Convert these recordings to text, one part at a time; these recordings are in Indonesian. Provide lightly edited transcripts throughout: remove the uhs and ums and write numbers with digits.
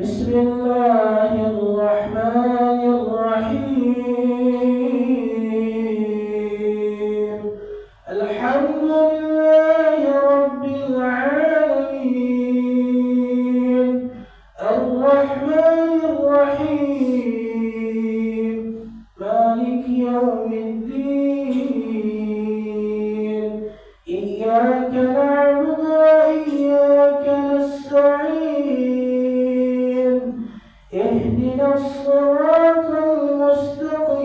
بسم الله الرحمن الرحيم. الحمد لله رب العالمين، الرحمن الرحيم، مالك يوم الدين. إياك نعبد وإياك نستعين، اهدنا الصراط المستقيم،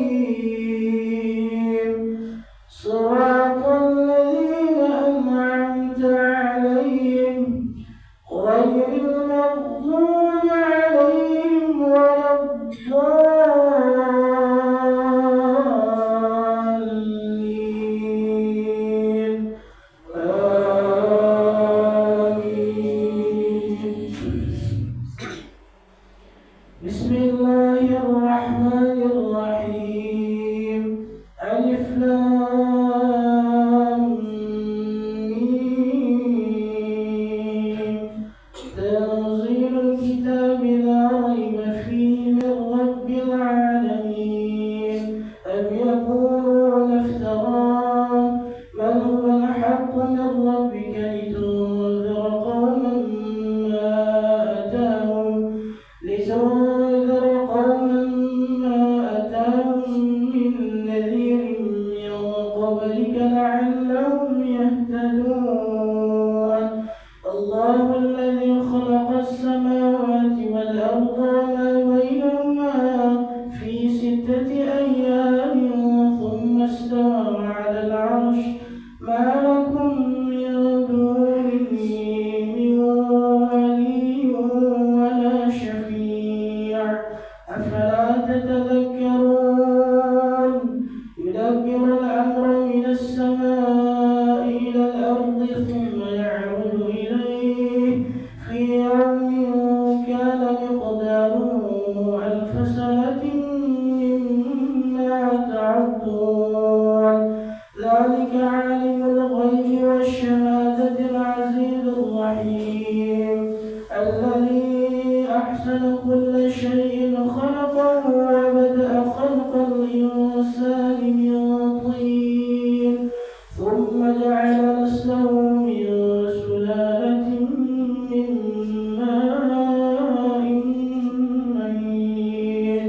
صراط الذين أنعمت عليهم غير المغضوب عليهم ولا الضالين. آمين. بسم الله الرحمن الرحيم. ألف لام ميم. تنزيل الكتاب لا ريب فيه من رب العالمين. أم يقولون افتراه، بل هو الحق من ربك لتنذر قوما ما أتاهم من نذير من قبلك لعلهم يهتدون. الله الذي خلق السماوات والأرض وما بينهما في 6 أيام ثم استوى على العرش. ما لكم من دونه من ولي ولا شفيع، أفلا تتذكرون. يدبر الأمر من السماء إلى الأرض ثم يعرج إليه في يوم كان مقداره 1000 سنة مما تعدون. ذلك عالم الغيب والشهادة العزيز الرحيم، الذي أحسن كل شيء خلقه وبدأ خلق الإنسان من طين، ثم جعل نسله من سلالة من ماء مهين،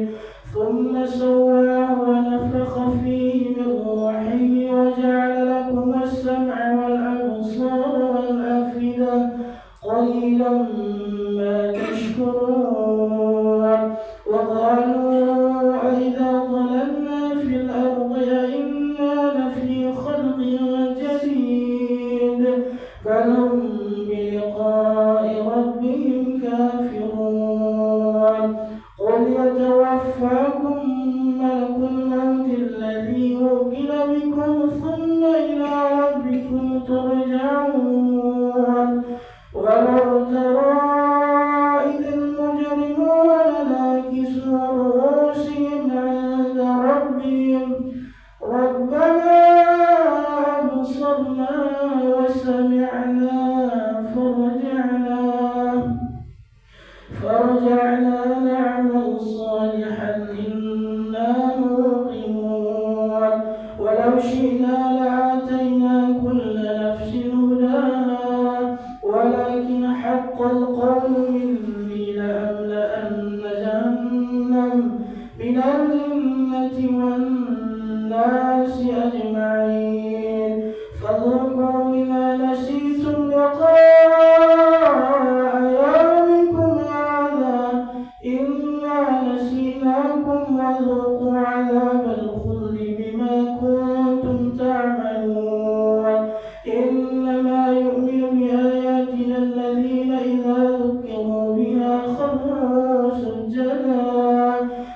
ثم سواه ونفخ فيه من روحه وجعل لكم السمع والأبصار والأفئدة، قليلا ما تشكرون. وقالوا أئذا ضللنا في الأرض أئنا لفي خلق جديد، بل هم بلقاء ربهم كافرون. قل يتوفاكم ملك الموت الذي وكل بكم ثم إلى ربكم ترجعون. ولو ترى إذ المجرمون ناكسوا رؤوسهم عند ربهم ربنا أبصرنا وسمعنا فرجعنا نعمل صالحا إنا موقنون. ولو شئنا لآتينا كل نفس هداها، ولكن حق القول مني لأملأن جهنم من الجنة والناس أجمعين. فذوقوا بما نسيتم لقاء يومكم هذا إنا نسيناكم وذوقوا عذاب الخلد بما كنتم تعملون. إنما يؤمن بآياتنا الذين إذا ذكروا بها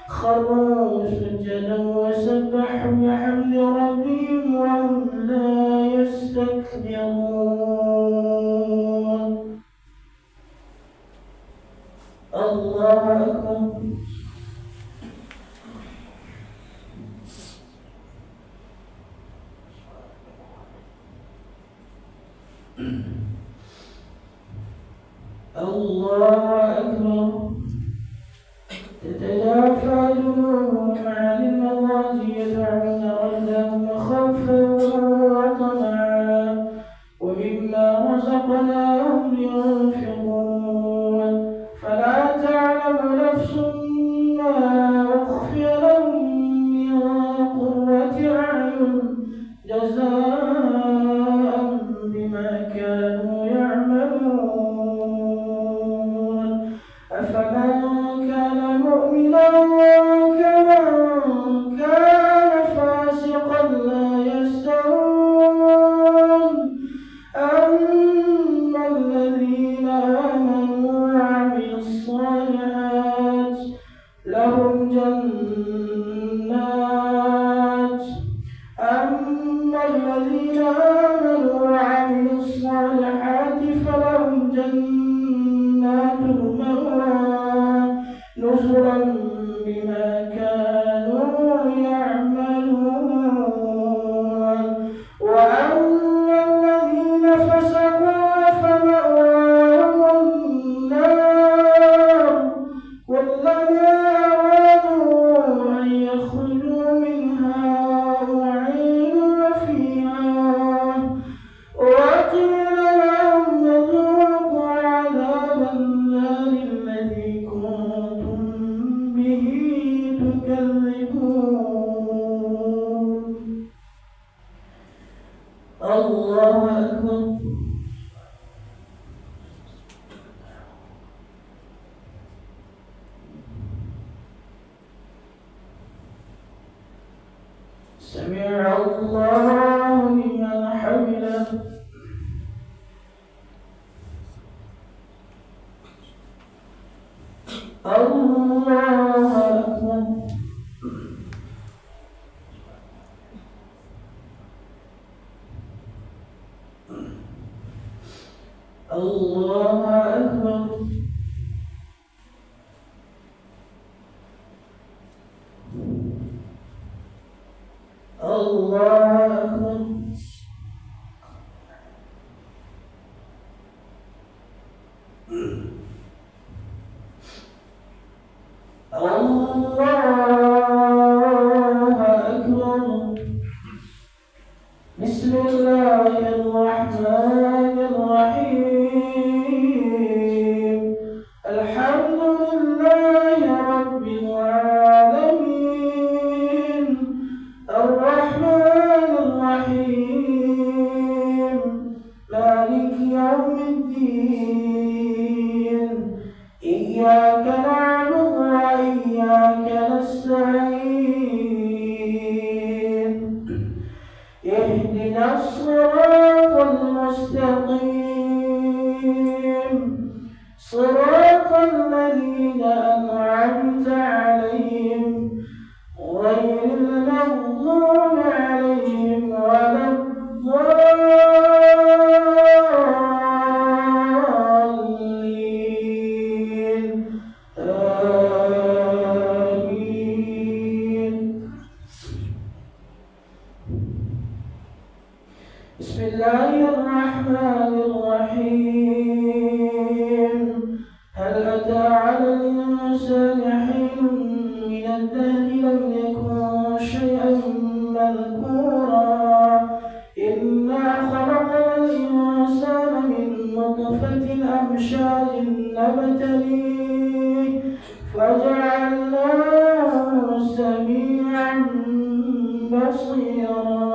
خروا سجدا وسبحوا بحمد ربهم وهم لا يستكبرون. الله أكبر. الله أكبر. تتجافى جنوبهم عن المضاجع يدعون ربهم خوفا وطمعا ومما رزقناهم ينفقون فلا تعلم نفس ما أخفي لهم من قرة أعين جزاء بما كانوا يعملون أفمن كان مؤمنا كمن كان فاسقا لا يستوون أما الذين آمنوا وعملوا الصالحات لهم جنات فلهم جنات المأوى نزلا بما كانوا يعملون وأما الذين فسقوا فمأواهم النار كلما أرادوا أن يخرجوا منها أعيدوا فيها وقيل لهم ذوقوا عذاب النار الذي كنتم به تكذبون. الله أكبر. سمع الله لمن حمده. الله أكبر. الله أكبر. الله أكبر. الله أكبر. بسم الله الرحمن الرحيم الحمد لله رب العالمين الرحمن الرحيم مالك يوم الدين إياك نعبد وإياك نستعين اهدنا الصراط المستقيم صراط الذين أنعمت عليهم غير المغضوب عليهم ولا الضالين آمين. بسم الله الرحمن الرحيم هل أتى على الإنسان حين من الدهر لم يكن شيئا مذكورا إنا خلقنا الإنسان من نطفة أمشاج نبتليه فجعلناه سميعا بصيرا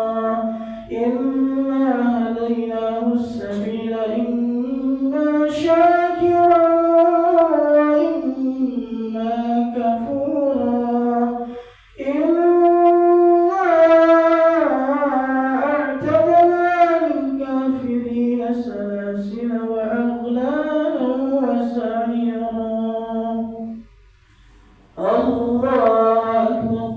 إنا هديناه السبيل إما شاكرا وإما كفورا إنا أعتدنا للكافرين سلاسل وأغلالا وسعيرا. الله أكبر.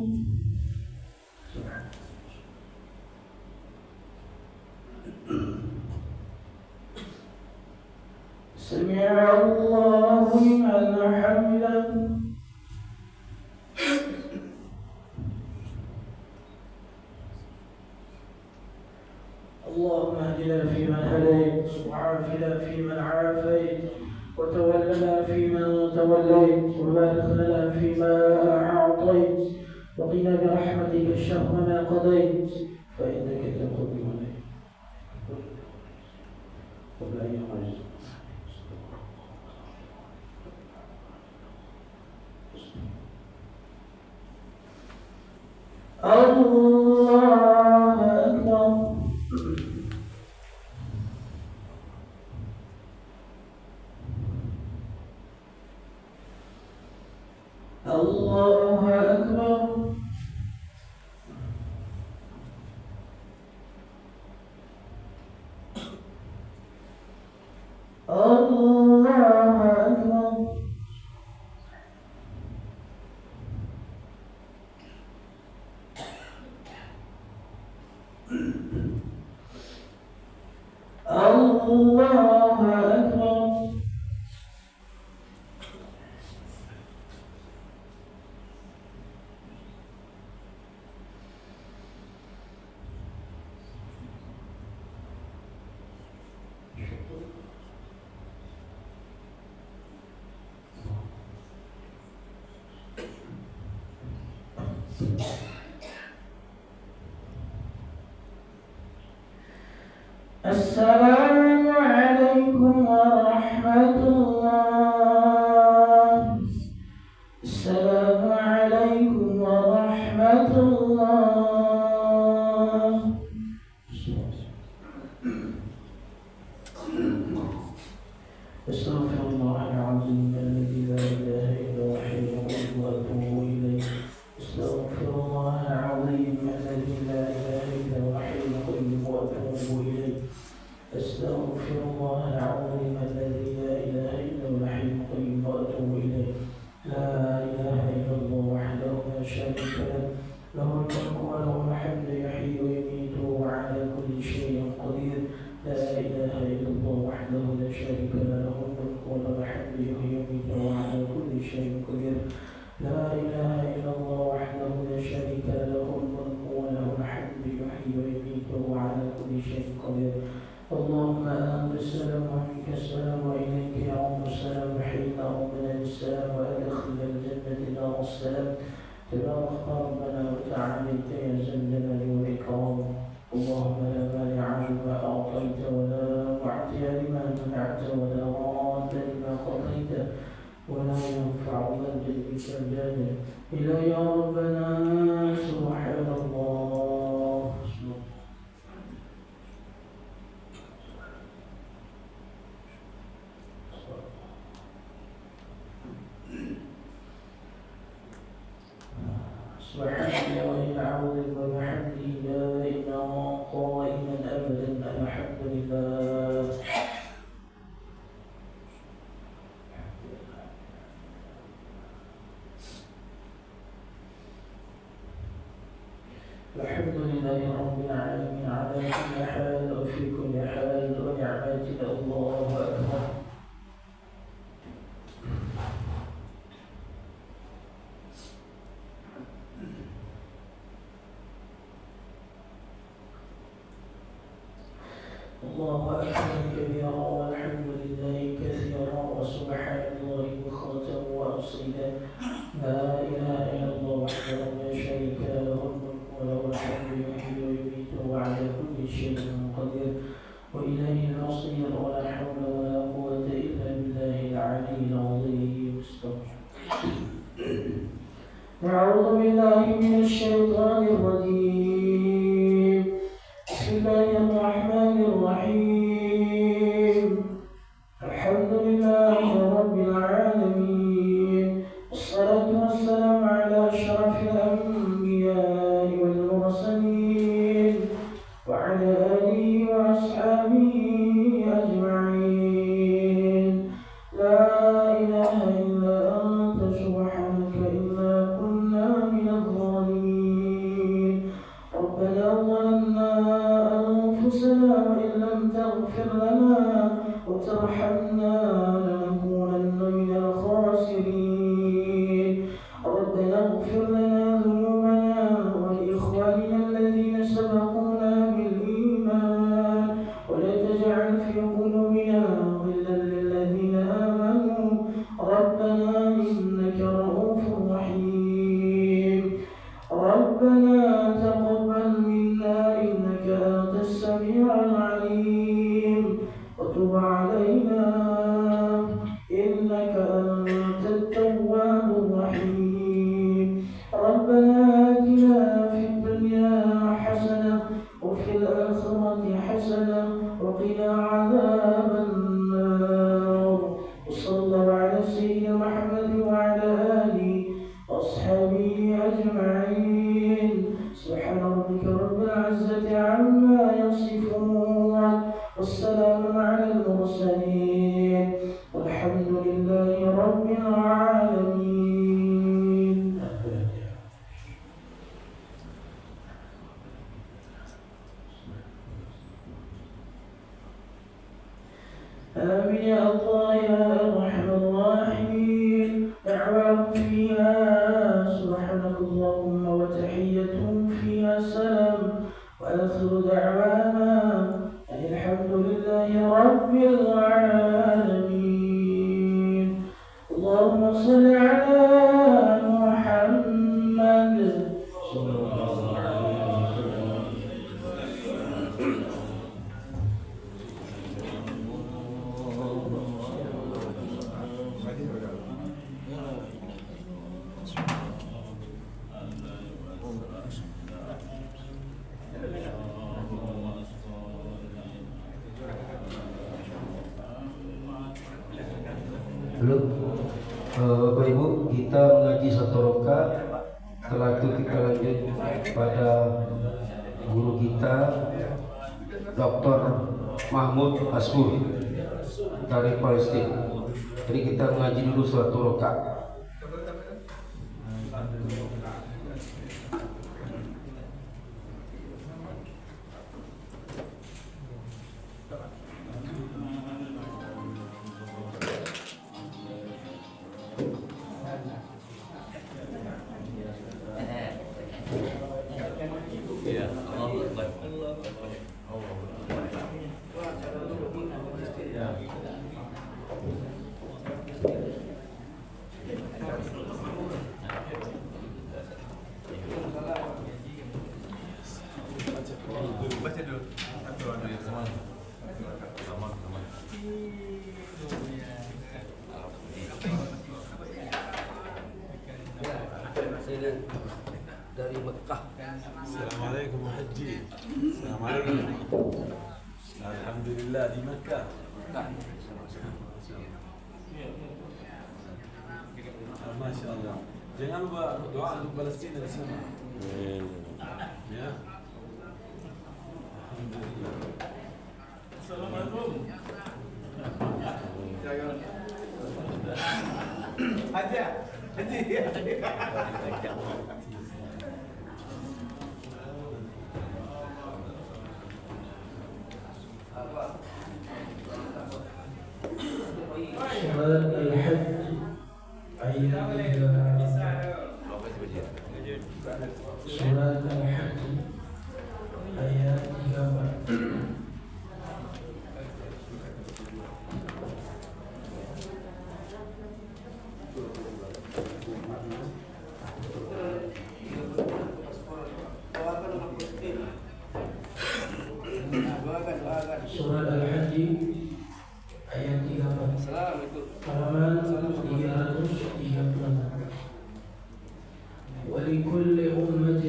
سمع الله لمن حمده. اللهم اهدنا فيمن هديت وعافنا فيمن عافيت وتولنا فيمن توليت وبارك لنا فيما أعطيت وقنا برحمتك شر ما قضيت فإنك تقضي ولا يعز. الله أكبر. الله أكبر. الله أكبر. الله أكبر. السلام عليكم ورحمة الله. السلام عليكم ورحمة الله. أستغفر الله العظيم الذي لا إله إلا هو الحي القيوم وأتوب إليه. أستغفر الله العظيم الذي لا إله إلا هو الحي القيوم وأتوب إليه. أستغفر الله العظيم الذي لا إله إلا هو الحي القيوم وأتوب إليه. لا إله إلا الله وحده لا شريك له له الملك وله الحمد يحيي ويميت وهو على كل شيء قدير. لا إله إلا الله وحده لا شريك له له الملك وله الحمد يحيي ويميت وهو على كل شيء قدير. لا إله إلا الله وحده لا شريك له له الملك وله الحمد يحيي ويميت وهو على كل شيء قدير. اللهم أنت السلام ومنك السلام وإليك يعود السلام حين ربنا للسلام وأدخل الجنة دار السلام. تبارك ربنا وتعاليت يا ذا الجلال والإكرام. اللهم لا مانع لما أعطيت ولا معطي لما منعت ولا راد لما قضيت ولا ينفع ذا الجد بك الجاد إلا يا ربنا. سبحان الله. سبحانه وإن عظم وبحمده دائما قائما أبدا الحمد لله. الحمد لله رب العالمين على كل حال وفي كل حال ونعمته. الله أكبر. الله أكبر كبيرا والحمد لله كثيرا وسبحان الله بكرة وأصيلا. لا إله إلا الله وحده لا شريك له له الملك وله الحمد يحيي ويميت وعلى كل شيء قدير وإليه المصير. ولا حول ولا قوة إلا بالله العلي العظيم. أعوذ بالله من الشيطان الرجيم. بسم الله الرحمن الرحيم. الحمد لله رب العالمين والصلاة والسلام على أشرف الأنبياء والمرسلين وعلى آله وأصحابه أجمعين. لا إله إلا أنت سبحانك إنا كنا من الظالمين. ربنا ظلمنا أنفسنا وإن لم تغفر لنا وترحمنا لنكونن Belum. Bapak Ibu, kita mengaji satu rakaat. Setelah itu kita lanjut pada guru kita Dr. Mahmud Asbur dari Palestina. Jadi kita mengaji dulu satu rakaat. Dari Mekah. Assalamualaikum Haji. Assalamualaikum. Alhamdulillah di Mekah. Masya Allah. Jangan lupa doa untuk Palestina di sana. Ya. Alhamdulillah. Assalamualaikum. Haji. Surat Al-Hajj ayat 3. Surat Al-Hajj ayat 3. Surat Al-Hajj ayat 3. halaman 336. ولكل أمة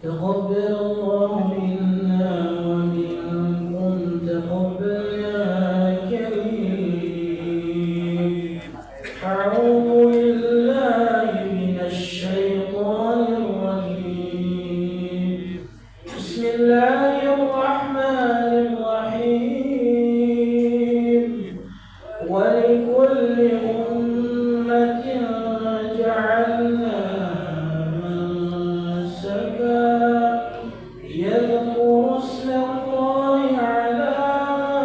تقبل الله منا ومنكم تقبل يا كريم. أعوذ بالله من الشيطان الرجيم. بسم الله الرحمن الرحيم. ولكل أمة جعلنا يذكر اسم الله على ما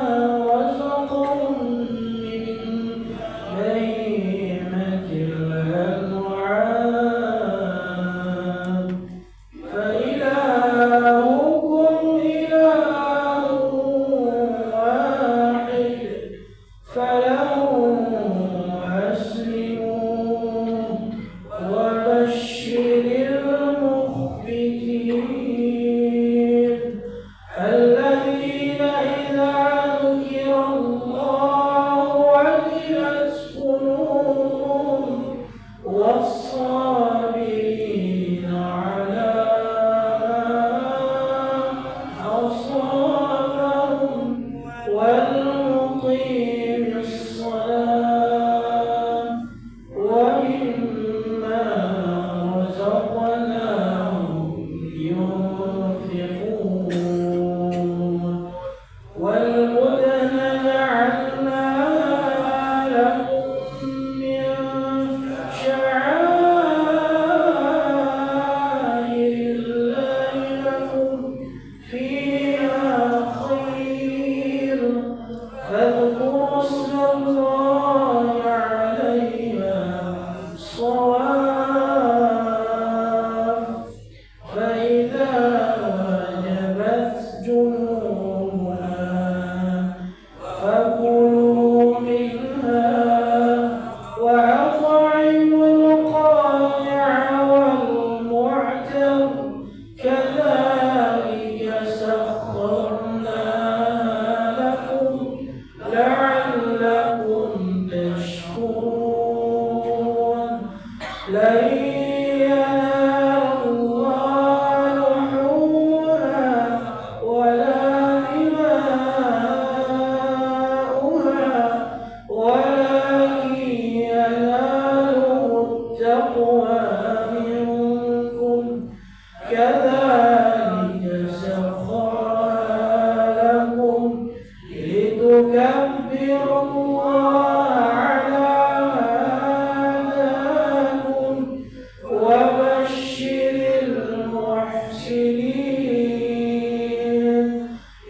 رزقهم من بهيمة الأنعام لن ينال الله لحومها ولا دماؤها ولكن يناله التقوى منكم كذلك سخرها لكم لتكبروا الله على ما هداكم وبشر المحسنين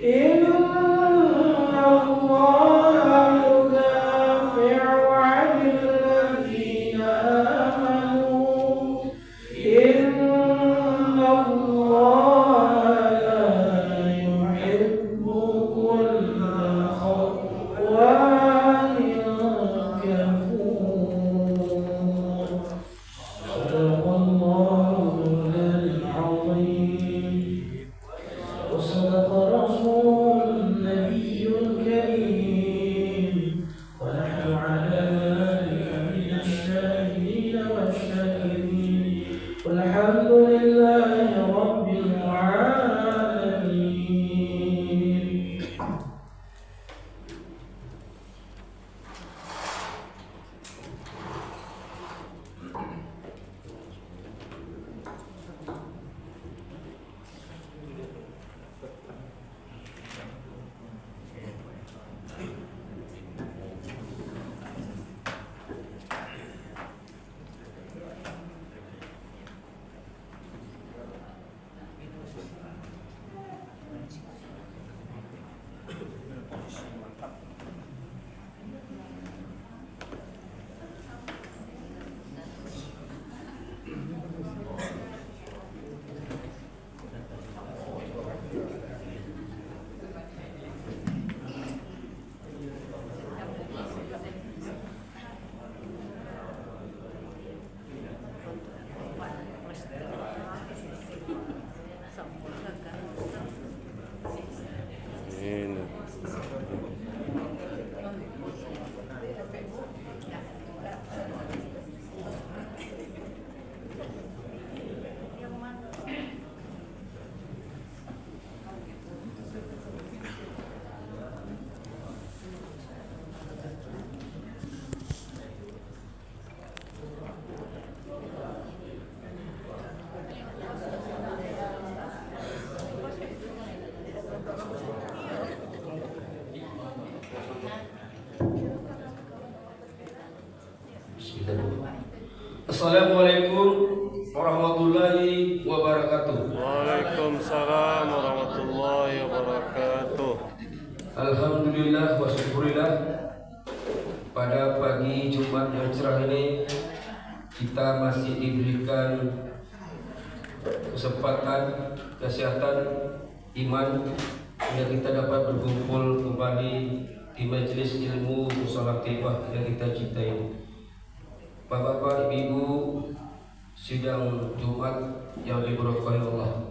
إن الله يدافع عن الذين آمنوا إن الله لا يحب كل خوان كفور صدق الله العظيم وصدق رسول النبي الكريم ونحن على ذلك من الشاهدين والشاكرين والحمد لله رب العالمين. Assalamualaikum warahmatullahi wabarakatuh. Waalaikumsalam warahmatullahi wabarakatuh. Alhamdulillah wa syukurillah, pada pagi Jumat yang cerah ini kita masih diberikan kesempatan, kesehatan, iman hingga kita dapat berkumpul kembali di majelis ilmu Musola Thaibah yang kita cintai. Bapak-bapak, ibu-ibu, sidang Jumat yang diberkahi Allah.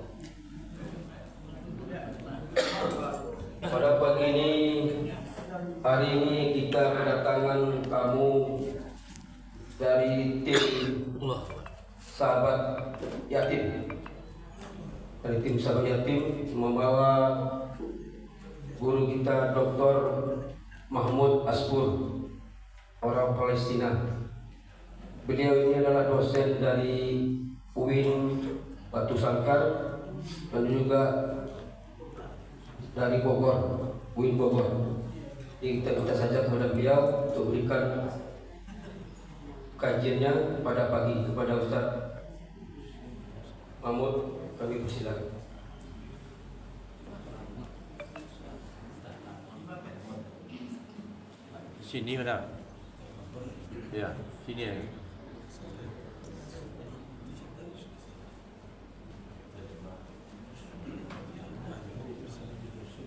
Pada pagi ini, hari ini kita kedatangan tamu dari tim sahabat yatim. Dari tim sahabat yatim membawa guru kita Dr. Mahmud Asbur, orang Palestina. Beliau ini adalah dosen dari UIN Batu Sangkar dan juga dari Bogor, UIN Bogor. Jadi kita minta saja kepada beliau untuk berikan kajiannya pada pagi kepada Ustaz Mahmud. Kami persilakan. Sini mana? Ya, sini ya.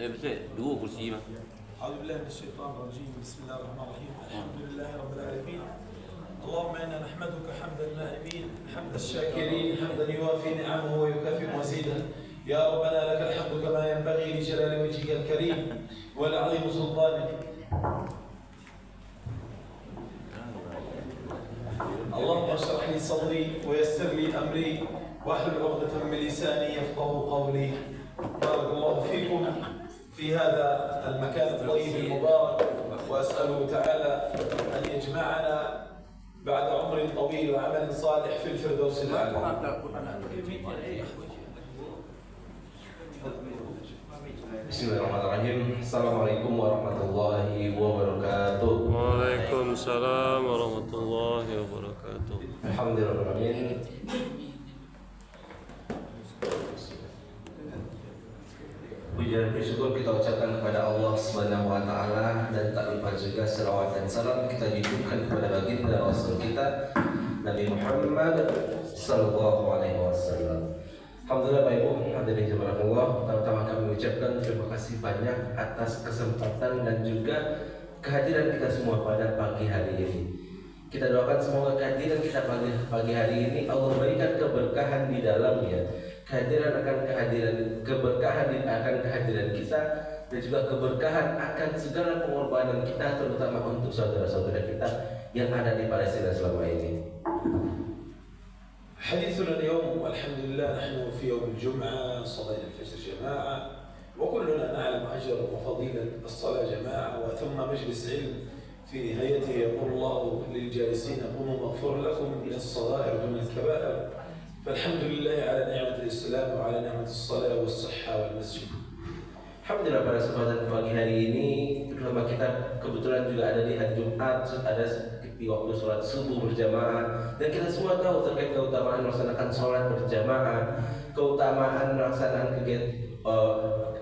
Betul, dua kursi mah. أعوذ بالله من الشيطان الرجيم بسم الله الرحمن الرحيم الحمد لله رب العالمين اللهم إنا نحمدك حمد النائمين حمد الشاكرين حمدا يوافي نعمه ويكافئ مزيده يا ربنا لك الحمد كما ينبغي لجلال وجهك الكريم ولعظيم سلطانك اللهم اشرح لي صدري ويسر لي أمري واحلل عقدة من لساني يفقه قولي. بارك الله فيكم في هذا المكان الطيب المبارك، وأسأله تعالى أن يجمعنا بعد عمر طويل وعمل صالح في الفردوس الأعلى. Bismillahirrahmanirrahim. Assalamualaikum warahmatullahi wabarakatuh. Waalaikumsalam warahmatullahi wabarakatuh. Alhamdulillahirrahmanirrahim. Puji dan syukur kita ucapkan kepada Allah Subhanahu wa taala, dan tak lupa juga selawat dan salam kita junjungkan kepada baginda Rasul kita Nabi Muhammad sallallahu alaihi wasallam. Alhamdulillah Bapak Ibu hadirin jemaah Allah, pertama-tama kami mengucapkan terima kasih banyak atas kesempatan dan juga kehadiran kita semua pada pagi hari ini. Kita doakan semoga kehadiran kita pagi hari ini Allah berikan keberkahan di dalamnya. Keberkahan akan kehadiran kita, dan juga keberkahan akan segala pengorbanan kita, terutama untuk saudara-saudara kita yang ada di Palestina selama ini. حديثنا اليوم والحمد لله نحن في يوم الجمعة صلينا الفجر جماعة، وكلنا نعلم أجر وفضيلة الصلاة جماعة، وثم مجلس علم في نهايته يقول الله للجالسين قوموا مغفور لكم من الصغائر ومن الكبائر. فالحمد لله على نعمة الإسلام وعلى نعمة الصلاة والصحة والمسجد. Alhamdulillah pada kesempatan pagi hari ini, terutama kita kebetulan juga ada di hari Jumat, ada di waktu sholat subuh berjamaah, dan kita semua tahu terkait keutamaan melaksanakan sholat berjamaah, keutamaan melaksanakan kegiatan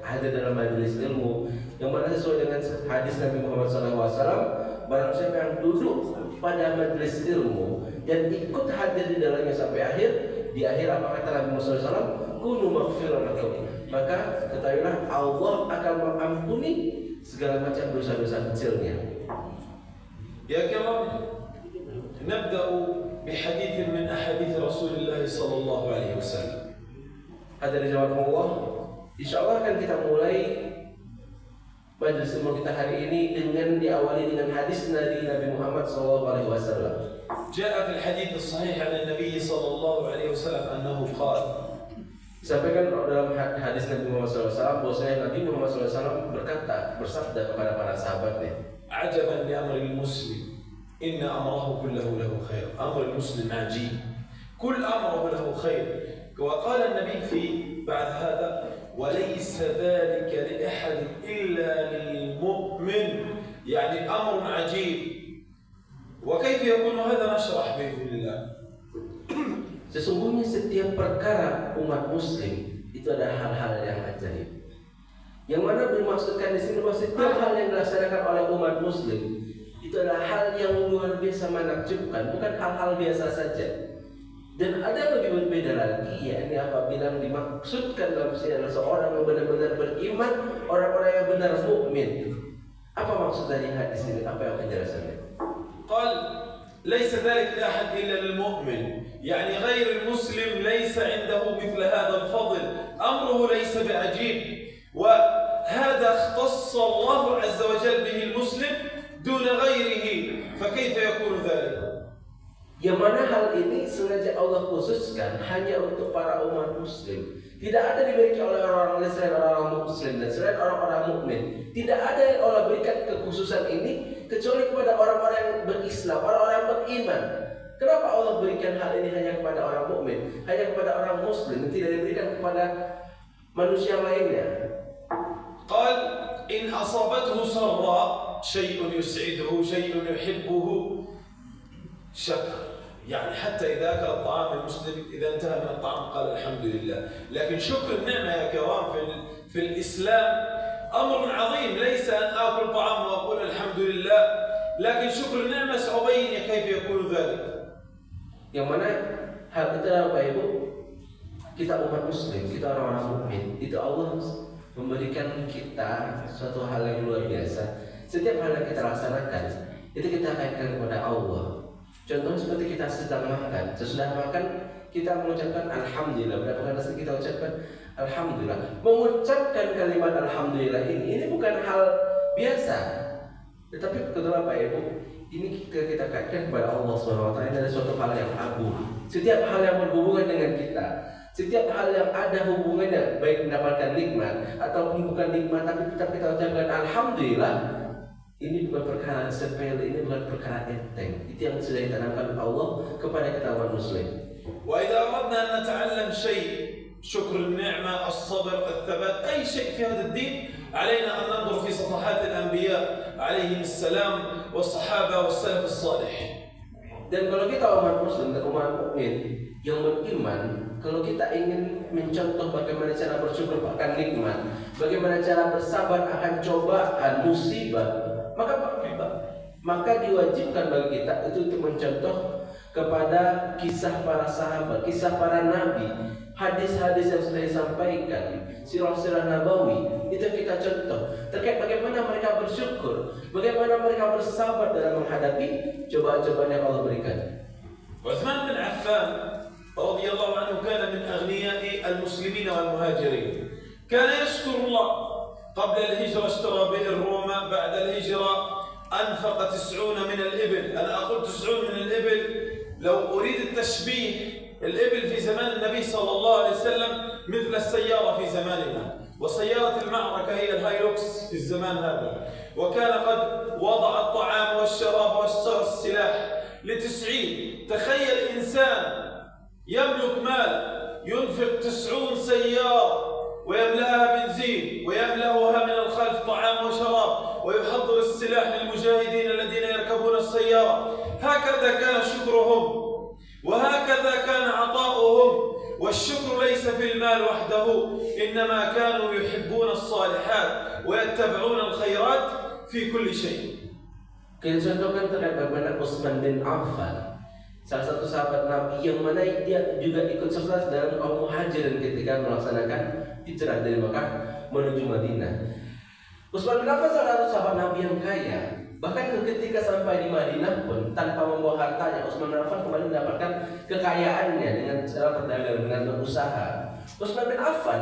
hadir dalam majelis ilmu, yang mana sesuai dengan hadis Nabi Muhammad SAW, barang siapa yang duduk pada majelis ilmu dan ikut hadir di dalamnya sampai akhir, di akhir apa kata Nabi Muhammad SAW, kunu maghfiran lakum, maka ketahuilah Allah akan mengampuni segala macam dosa-dosa kecilnya. يا كرام، نبدأ بحديث من أحاديث رسول الله صلى الله عليه وسلم. Hadirin jemaah Allah, insyaallah akan kita mulai majelis ilmu kita hari ini dengan diawali dengan hadis dari Nabi Muhammad SAW. جاء في الحديث الصحيح عن النبي صلى الله عليه وسلم أنه قال. Disampaikan dalam hadis Nabi Muhammad SAW bahwasanya Nabi Muhammad SAW bersabda kepada para sahabatnya, عجبا لأمر المسلم إن أمره كله له خير. أمر المسلم عجيب، كل أمره له خير. وقال النبي في بعد هذا وليس ذلك لأحد إلا للمؤمن، يعني أمر عجيب. وكيف يكون هذا؟ نشرح بإذن الله. sesungguhnya setiap perkara umat muslim itu ada hal-hal yang ajaib. Yang mana dimaksudkan di sini bahwa setiap hal yang dilaksanakan oleh umat muslim itu adalah hal yang luar biasa menakjubkan, bukan hal-hal biasa saja. Dan ada yang lebih berbeda lagi, yakni apabila dimaksudkan dalam sini adalah seorang yang benar-benar beriman, orang-orang yang benar mukmin. Apa maksud dari hadis ini? Apa yang penjelasannya? قال ليس ذلك لأحد إلا للمؤمن، يعني غير المسلم ليس عنده مثل هذا الفضل، أمره ليس بعجيب، وهذا اختص الله عز وجل به المسلم دون غيره، فكيف يكون ذلك؟ Yang mana hal ini sengaja Allah khususkan hanya untuk para umat muslim. Tidak ada dimiliki oleh orang-orang lain selain orang-orang muslim dan selain orang-orang mukmin. Tidak ada yang Allah berikan kekhususan ini kecuali kepada orang-orang yang berislam, orang-orang yang beriman. Kenapa Allah berikan hal ini hanya kepada orang mukmin, hanya kepada orang muslim, tidak diberikan kepada manusia lainnya? قال إن أصابته سراء شيء يسعده شيء يحبه شكر، يعني حتى إذا أكل الطعام المسلم إذا انتهى من الطعام قال الحمد لله. لكن شكر النعمة يا كرام في الإسلام أمر عظيم، ليس أن آكل طعام وأقول الحمد لله، لكن شكر النعمة سأبين كيف يكون ذلك. Yang mana hal itu adalah Bapak Ibu, kita umat muslim, kita orang-orang mukmin, itu Allah memberikan kita suatu hal yang luar biasa. Setiap hal yang kita laksanakan itu kita kaitkan kepada Allah. Contoh seperti kita sedang makan, sesudah makan kita mengucapkan alhamdulillah. Berapa kali kita ucapkan alhamdulillah? Mengucapkan kalimat alhamdulillah ini bukan hal biasa. Tetapi kebetulan Pak Ibu, Ini kita kaitkan kepada Allah SWT. Ini adalah suatu hal yang agung. Setiap hal yang berhubungan dengan kita, setiap hal yang ada hubungannya, baik mendapatkan nikmat ataupun bukan nikmat, tapi kita ucapkan alhamdulillah. Ini bukan perkara sepele, ini bukan perkara enteng. Itu yang sudah ditanamkan Allah kepada kita umat muslim. وإذا أردنا أن نتعلم شيء شكر النعمة الصبر الثبات أي شيء في هذا الدين علينا أن ننظر في صفحات الأنبياء عليهم السلام والصحابة والسلف الصالح. Dan kalau kita umat muslim dan umat mukmin yang beriman, kalau kita ingin mencontoh bagaimana cara bersyukur akan nikmat, bagaimana cara bersabar akan cobaan musibah, maka diwajibkan bagi kita itu untuk mencontoh kepada kisah para sahabat, kisah para nabi, hadis-hadis yang sudah disampaikan, sirah-sirah nabawi, itu kita contoh terkait bagaimana mereka bersyukur, bagaimana mereka bersabar dalam menghadapi cobaan-cobaan yang Allah berikan. عثمان بن عفان رضي الله عنه كان من أغنياء المسلمين والمهاجرين. كان يشكر الله. قبل الهجرة اشترى بئر روما، بعد الهجرة أنفق 90 من الإبل. أنا أقول 90 من الإبل، لو أريد التشبيه، الإبل في زمان النبي صلى الله عليه وسلم مثل السيارة في زماننا، وسيارة المعركة هي الهايلوكس في الزمان هذا. وكان قد وضع الطعام والشراب واشترى السلاح ل90. تخيل إنسان يملك مال ينفق 90 سيارة ويملأها بنزين ويملأها من الخلف طعام وشراب ويحضر السلاح للمجاهدين الذين يركبون السيارة. هكذا كان شكرهم وهكذا كان عطاؤهم. والشكر ليس في المال وحده، إنما كانوا يحبون الصالحات ويتبعون الخيرات في كل شيء. Kita contohkan terkait bagaimana Utsman bin Affan, salah satu sahabat Nabi yang mana dia juga ikut serta dalam kaum muhajirin ketika melaksanakan hijrah dari Mekah menuju Madinah. Utsman bin Affan salah satu sahabat Nabi yang kaya. Bahkan ketika sampai di Madinah pun tanpa membawa hartanya, Utsman bin Affan kembali mendapatkan kekayaannya dengan cara berdagang, dengan berusaha. Utsman bin Affan,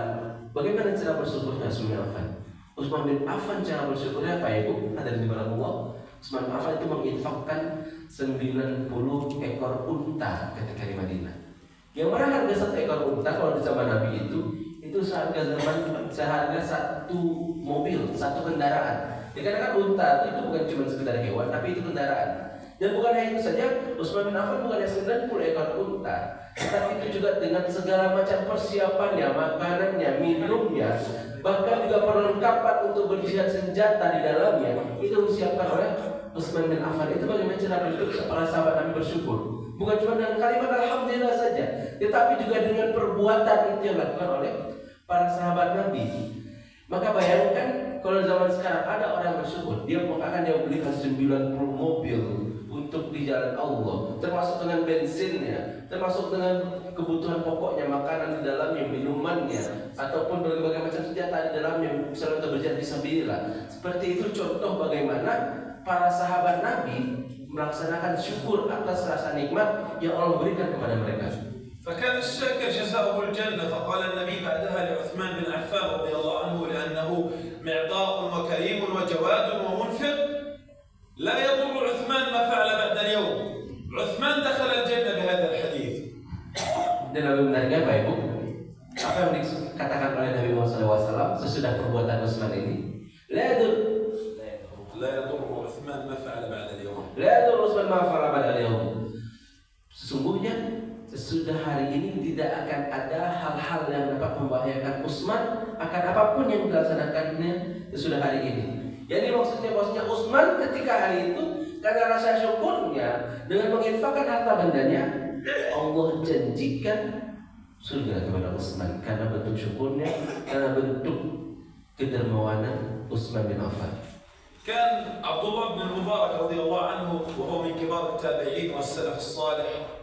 bagaimana cara bersyukurnya Utsman bin Affan? Utsman bin Affan cara bersyukurnya apa ya Bu? Ada di mana Allah? Utsman bin Affan itu menginfakkan 90 ekor unta ketika di Madinah. Yang mana harga satu ekor unta kalau di zaman Nabi itu seharga satu mobil, satu kendaraan. Dikarenakan unta itu bukan cuma sekedar hewan, tapi itu kendaraan. Dan bukan hanya itu saja, Utsman bin Affan bukan hanya 90 ekor unta, tapi itu juga dengan segala macam persiapannya, makanannya, minumnya, bahkan juga perlengkapan untuk berjihad senjata di dalamnya, itu disiapkan oleh Utsman bin Affan. Itu bagaimana cara para sahabat Nabi bersyukur. Bukan cuma dengan kalimat alhamdulillah saja, tetapi juga dengan perbuatan itu yang dilakukan oleh para sahabat Nabi. Maka bayangkan kalau zaman sekarang ada orang bersyukur, dia akan belikan 90 mobil untuk di jalan Allah, termasuk dengan bensinnya, termasuk dengan kebutuhan pokoknya, makanan di dalamnya, minumannya, ataupun berbagai macam senjata di dalamnya, misalnya untuk berjihad fisabilillah. Seperti itu contoh bagaimana para sahabat Nabi melaksanakan syukur atas rasa nikmat yang Allah berikan kepada mereka. فكان الشاكر جزاؤه الجنة. فقال النبي بعدها لعثمان بن عفان رضي الله عنه لأنه معطاء وكريم وجواد ومنفق لا يضر عثمان ما فعل بعد اليوم. عثمان دخل الجنة بهذا الحديث. Dan Nabi benarnya Bapak Ibu, apa yang dikatakan oleh Nabi Muhammad SAW sesudah perbuatan Utsman ini? لا يضر عثمان ما فعل بعد اليوم. لا يضر عثمان ما فعل بعد اليوم. Sesungguhnya sesudah hari ini tidak akan ada hal-hal yang dapat membahayakan Utsman akan apapun yang dilaksanakannya sesudah hari ini. Jadi maksudnya Utsman ketika hari itu karena rasa syukurnya dengan menginfakkan harta bendanya, Allah janjikan surga kepada Utsman karena bentuk syukurnya, karena bentuk kedermawanan Utsman bin Affan. كان عبد الله بن المبارك رضي الله عنه وهو من كبار التابعين والسلف الصالح،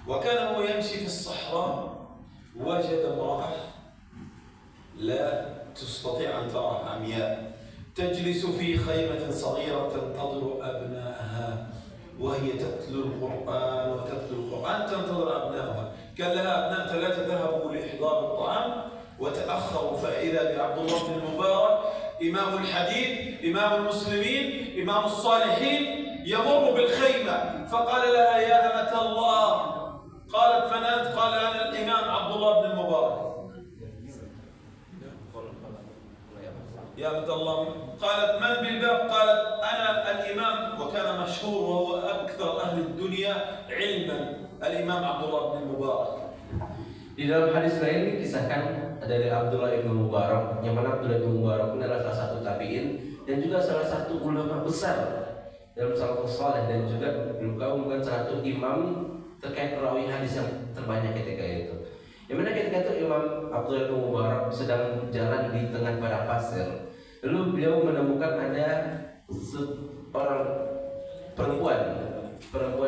وكان هو يمشي في الصحراء وجد امرأة لا تستطيع أن ترى، عمياء تجلس في خيمة صغيرة تنتظر أبنائها وهي تتلو القرآن تنتظر أبنائها. كان لها أبناء 3 ذهبوا لإحضار الطعام وتأخروا، فإذا بعبد الله بن المبارك إمام الحديث، إمام المسلمين، إمام الصالحين، يمر بالخيمة فقال لها يا أمة الله. قالت من أنت؟ قال أنا الإمام عبد الله بن المبارك. يا أمة الله. قالت من بالباب؟ قالت أنا الإمام، وكان مشهور وهو أكثر أهل الدنيا علما الإمام عبد الله بن المبارك. Di dalam hadis lain dikisahkan dari Abdullah bin Mubarak, yang mana Abdullah bin Mubarak adalah salah satu tabi'in dan juga salah satu ulama besar dalam salafus saleh, dan juga merupakan salah satu imam terkait perawi hadis yang terbanyak ketika itu. Yang mana ketika itu Imam Abdullah bin Mubarak sedang jalan di tengah padang pasir. Lalu beliau menemukan ada seorang perempuan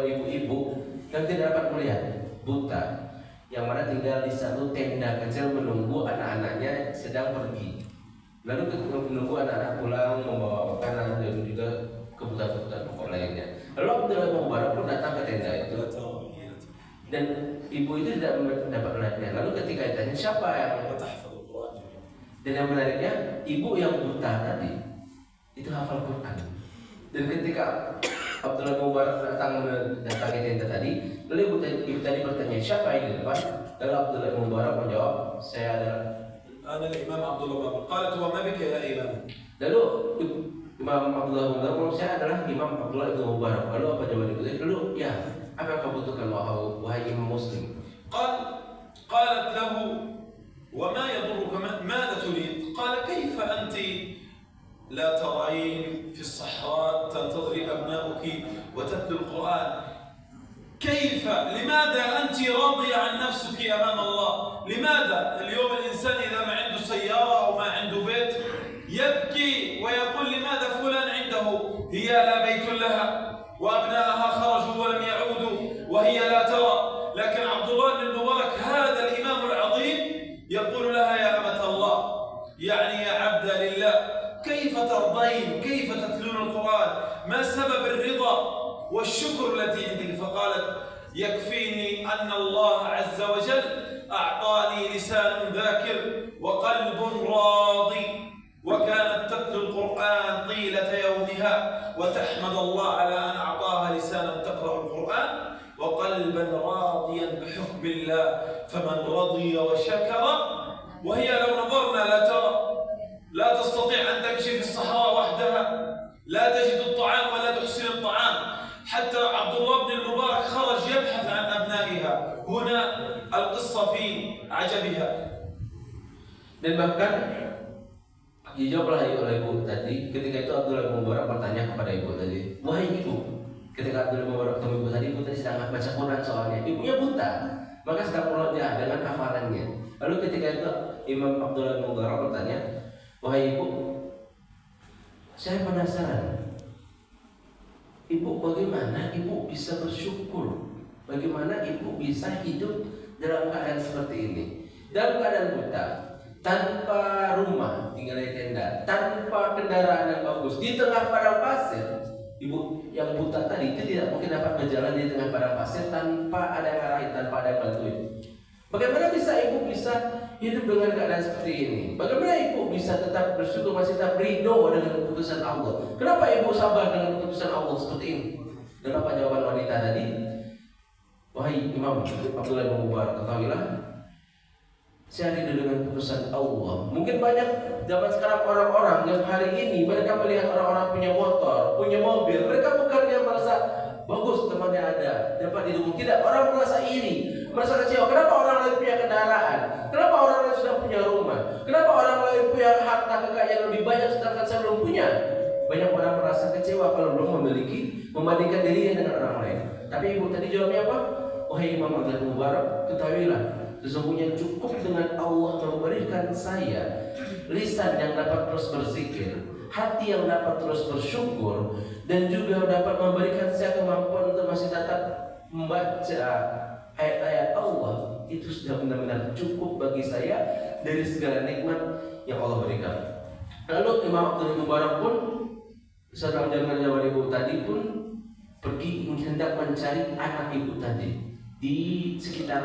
ibu-ibu yang tidak dapat melihat, buta, yang mana tinggal di satu tenda kecil menunggu anak-anaknya sedang pergi. Lalu menunggu anak-anak pulang membawa makanan dan juga kebutuhan-kebutuhan pokok lainnya. Lalu Abdullah bin Mubarak pun datang ke tenda itu, dan ibu itu tidak dapat melihatnya. Lalu ketika ditanya siapa yang, dan yang menariknya ibu yang buta tadi itu hafal Quran. Dan ketika Abdullah bin Mubarak datangi tenda tadi, lalu ibu tadi bertanya siapa yang di depan? Lalu Abdullah bin Mubarak menjawab, saya adalah Imam Abdullah bin Mubarak. Qalat wa ma bika ya imam? Lalu Imam Abdullah bin Mubarak, saya adalah Imam Abdullah bin Mubarak. Lalu apa jawaban ibu tadi? Lalu ya, apa yang kau butuhkan wahai imam muslim? قالت له وما يضرك ماذا تريد؟ قال كيف أنت لا ترين في الصحراء تنتظري أبناؤك وتتلو القرآن؟ كيف؟ لماذا أنت راضية عن نفسك أمام الله؟ لماذا اليوم الإنسان إذا ما عنده سيارة أو ما عنده بيت يبكي ويقول لماذا فلان عنده هي لا بيت لها وأبنائها خرجوا ولم يعودوا وهي لا ترى؟ لكن عبد الله بن المبارك هذا الإمام العظيم يقول لها يا أمة الله، يعني يا عبد لله، كيف ترضين؟ كيف تتلون القرآن؟ ما سبب الرضا والشكر التي عندك؟ فقالت يكفيني أن الله عز وجل أعطاني لسان ذاكر وقلب راضي، وكانت تتلو القرآن طيلة يومها وتحمد الله على أن أعطاها لسانا تقرأ القرآن وقلبا راضيا بحكم الله. فمن رضي وشكر، وهي لو نظرنا لا ترى، لا تستطيع أن تمشي في الصحراء وحدها، لا تجد الطعام ولا تحسن الطعام. حتى عبد الله بن المبارك خرج يبحث عن أبنائها. هنا القصة في عجبها. Dan bahkan dijawablah oleh ibu tadi. Ketika itu Abdullah bin Mubarak bertanya kepada ibu tadi, wahai ibu, ketika Abdullah bin Mubarak ketemu ibu tadi sedang baca Quran soalnya ibunya buta, maka sedang murojaah dengan hafalannya. Lalu ketika itu Imam Abdullah bin Mubarak bertanya, wahai ibu, saya penasaran, ibu bagaimana ibu bisa bersyukur, bagaimana ibu bisa hidup dalam keadaan seperti ini, dalam keadaan buta, tanpa rumah, tinggal di tenda, tanpa kendaraan yang bagus, di tengah padang pasir. Ibu yang buta tadi itu tidak mungkin dapat berjalan di tengah padang pasir tanpa ada yang arahin, tanpa ada yang bantuin. Bagaimana bisa ibu bisa hidup dengan keadaan seperti ini? Bagaimana ibu bisa tetap bersyukur, masih tetap ridho dengan keputusan Allah? Kenapa ibu sabar dengan keputusan Allah seperti ini? Dan apa jawaban wanita tadi? Wahai Imam Abdullah bin Mubarak, ketahuilah, saya ridho dengan keputusan Allah. Mungkin banyak zaman sekarang orang-orang yang hari ini mereka melihat orang-orang punya motor, punya mobil, mereka bukannya merasa bagus temannya ada, dapat didukung. Tidak, orang merasa iri, merasa kecewa. Kenapa orang lain punya kendaraan? Kenapa orang lain sudah punya rumah? Kenapa orang lain punya harta kekayaan lebih banyak sedangkan saya belum punya? Banyak orang merasa kecewa kalau belum memiliki, membandingkan dirinya dengan orang lain. Tapi ibu tadi jawabnya apa? Wahai Imam Abdullah bin Mubarak, ketahuilah, sesungguhnya cukup dengan Allah memberikan saya lisan yang dapat terus berzikir, hati yang dapat terus bersyukur, dan juga dapat memberikan saya kemampuan untuk masih tetap membaca ayat-ayat Allah. Itu sudah benar-benar cukup bagi saya dari segala nikmat yang Allah berikan. Lalu Imam Abdullah bin Mubarak pun setelah menjalankan jawaban ibu tadi pun pergi hendak mencari anak ibu tadi di sekitar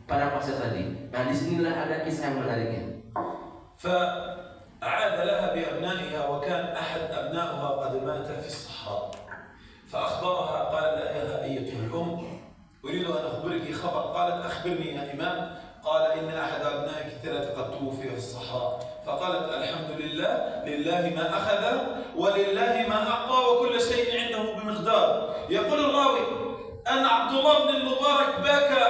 padang pasir tadi. Nah, disinilah ada kisah yang menariknya. فعاد لها بأبنائها وكان أحد أبنائها قد مات في الصحراء. فأخبرها قال لها أيتها الأم أريد أن أخبرك خبر. قالت أخبرني يا إمام. قال إن أحد أبنائك 3 قد توفي في الصحراء. فقالت الحمد لله، لله ما أخذ ولله ما أعطى وكل شيء عنده بمقدار. يقول الراوي أن عبد الله بن المبارك بكى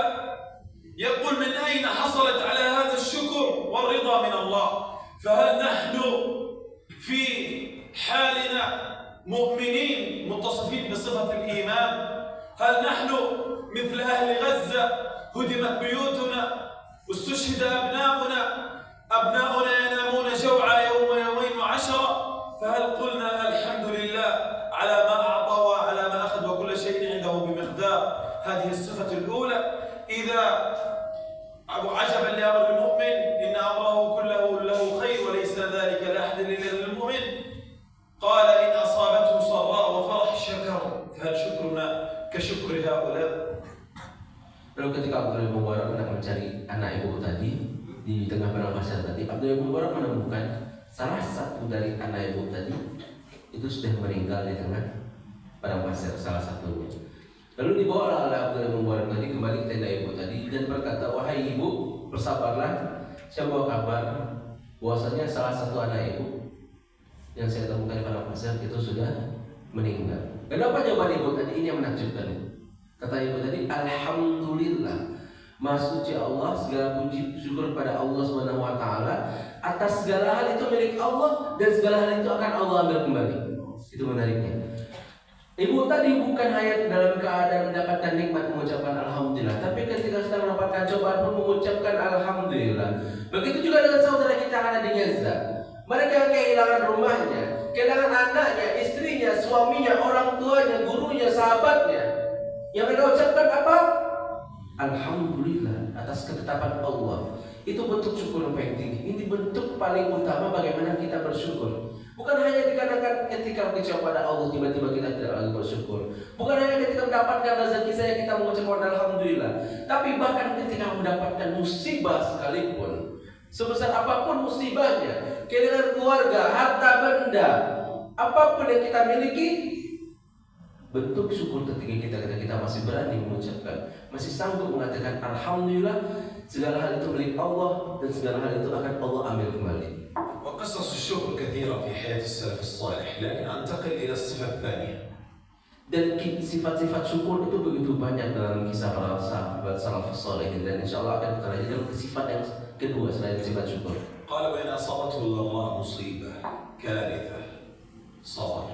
يقول من أين حصلت على هذا الشكر والرضا من الله؟ فهل نحن في حالنا مؤمنين متصفين بصفة الإيمان؟ هل نحن مثل أهل غزة هدمت بيوتنا واستشهد أبناؤنا ينامون جوعا يوم يومين وعشرة؟ فهل قلنا الحمد لله على ما أعطى وعلى ما أخذ وكل شيء عنده بمقدار؟ هذه الصفة الأولى. إذا عجبا لأمر المؤمن إن أمره كله له خير وليس ذلك لأحد إلا للمؤمن. قال إن أصابته سراء وفرح شكر، فهل شكرنا كشكر هؤلاء؟ Lalu ketika Abdullah bin Mubarak hendak mencari anak ibu tadi di tengah padang pasir tadi, Abdullah bin Mubarak menemukan salah satu dari anak ibu tadi itu sudah meninggal di tengah padang pasir, salah satunya. Lalu dibawa oleh Abdullah bin Mubarak tadi kembali ke tenda ibu tadi dan berkata, wahai ibu, bersabarlah, saya bawa kabar bahwasanya salah satu anak ibu yang saya temukan di padang pasir itu sudah meninggal. Kenapa jawaban ibu tadi ini yang menakjubkan? Kata ibu tadi, alhamdulillah, Maha suci Allah, segala puji syukur kepada Allah SWT atas segala hal itu milik Allah dan segala hal itu akan Allah ambil kembali. Itu menariknya. Ibu tadi bukan hanya dalam keadaan mendapatkan nikmat mengucapkan alhamdulillah, tapi ketika sedang mendapatkan cobaan pun mengucapkan alhamdulillah. Begitu juga dengan saudara kita yang ada di Gaza. Mereka kehilangan rumahnya, kehilangan anaknya, istrinya, suaminya, orang tuanya, gurunya, sahabatnya. Yang mereka ucapkan apa? Alhamdulillah atas ketetapan Allah. Itu bentuk syukur yang paling tinggi. Ini bentuk paling utama bagaimana kita bersyukur. Bukan hanya dikarenakan ketika kecewa pada Allah tiba-tiba kita tidak lagi bersyukur. Bukan hanya ketika mendapatkan rezeki saya kita mengucapkan alhamdulillah. Tapi bahkan ketika mendapatkan musibah sekalipun, sebesar apapun musibahnya, kehilangan keluarga, harta benda, apapun yang kita miliki, bentuk syukur ketika kita masih berani mengucapkan, masih sanggup mengatakan alhamdulillah, segala hal itu milik Allah dan segala hal itu akan Allah ambil kembali. وقصص الشكر كثيرة في حياة السلف الصالح، لكن أنتقل إلى الصفة الثانية. Dan sifat-sifat syukur itu begitu banyak dalam kisah para sahabat salafus salihin, dan insyaallah akan kita lanjutkan ke sifat yang kedua selain sifat syukur. قال وإن أصابته الله مصيبة كارثة صبر.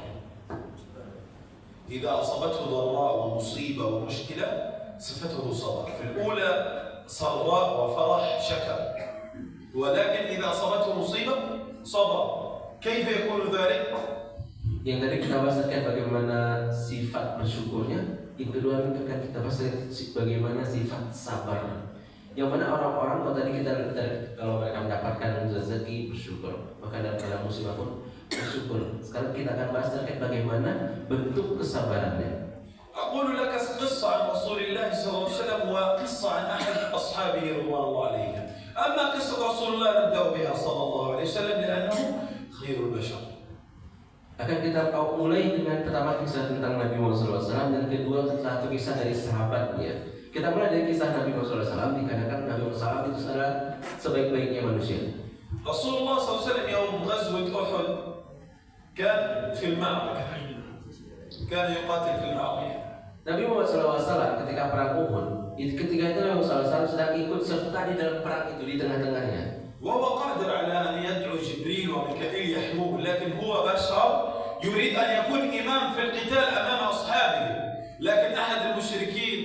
إذا أصابته ضراء ومصيبة ومشكلة صفته صبر. في الأولى سراء وفرح شكر، ولكن إذا أصابته مصيبة صبر. كيف يكون ذلك؟ Yang tadi kita bahas terkait bagaimana sifat bersyukurnya, yang kedua akan kita bahas bagaimana sifat sabar. Yang mana orang-orang kalau tadi kita kalau mereka mendapatkan rezeki bersyukur, maka dalam musibah pun bersyukur. Sekarang kita akan bahas terkait bagaimana bentuk kesabarannya. أقول لك قصة عن رسول الله صلى الله عليه وسلم وقصة عن أحد أصحابه رضوان الله عليهم. أما قصة رسول الله نبدأ بها صلى الله عليه وسلم لأنه خير البشر. Akan kita mulai dengan pertama kisah tentang Nabi Muhammad SAW dan kedua satu kisah dari sahabatnya. Kita mulai dari kisah Nabi Muhammad SAW dikarenakan Nabi Muhammad SAW itu adalah sebaik-baiknya manusia. Rasulullah SAW يوم غزوة أحد كان في المعركة، كان يقاتل في المعركة. Nabi Muhammad SAW ketika perang Uhud, ketika itu Nabi Muhammad SAW sedang ikut serta di dalam perang itu di tengah-tengahnya. وهو قادر على أن يدعو جبريل وميكائيل يحموه، لكن هو بشر يريد أن يكون إمام في القتال أمام أصحابه. لكن أحد المشركين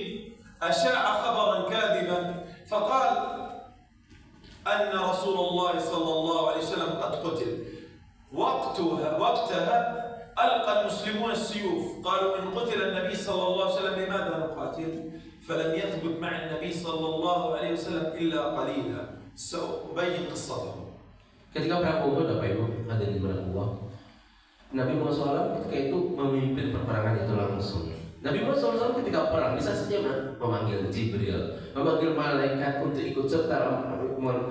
أشاع خبرا كاذبا فقال أن رسول الله صلى الله عليه وسلم قد قتل. وقتها ألقى المسلمون السيوف، قالوا إن قتل النبي صلى الله عليه وسلم لماذا نقاتل؟ فلم يثبت مع النبي صلى الله عليه وسلم إلا قليلا. سأبين قصته. Ketika perang Uhud, Bapak Ibu hadirin berahmatullah, Nabi Muhammad SAW ketika itu memimpin peperangan itu langsung. Nabi Muhammad SAW ketika perang bisa saja memanggil Jibril, memanggil malaikat untuk ikut serta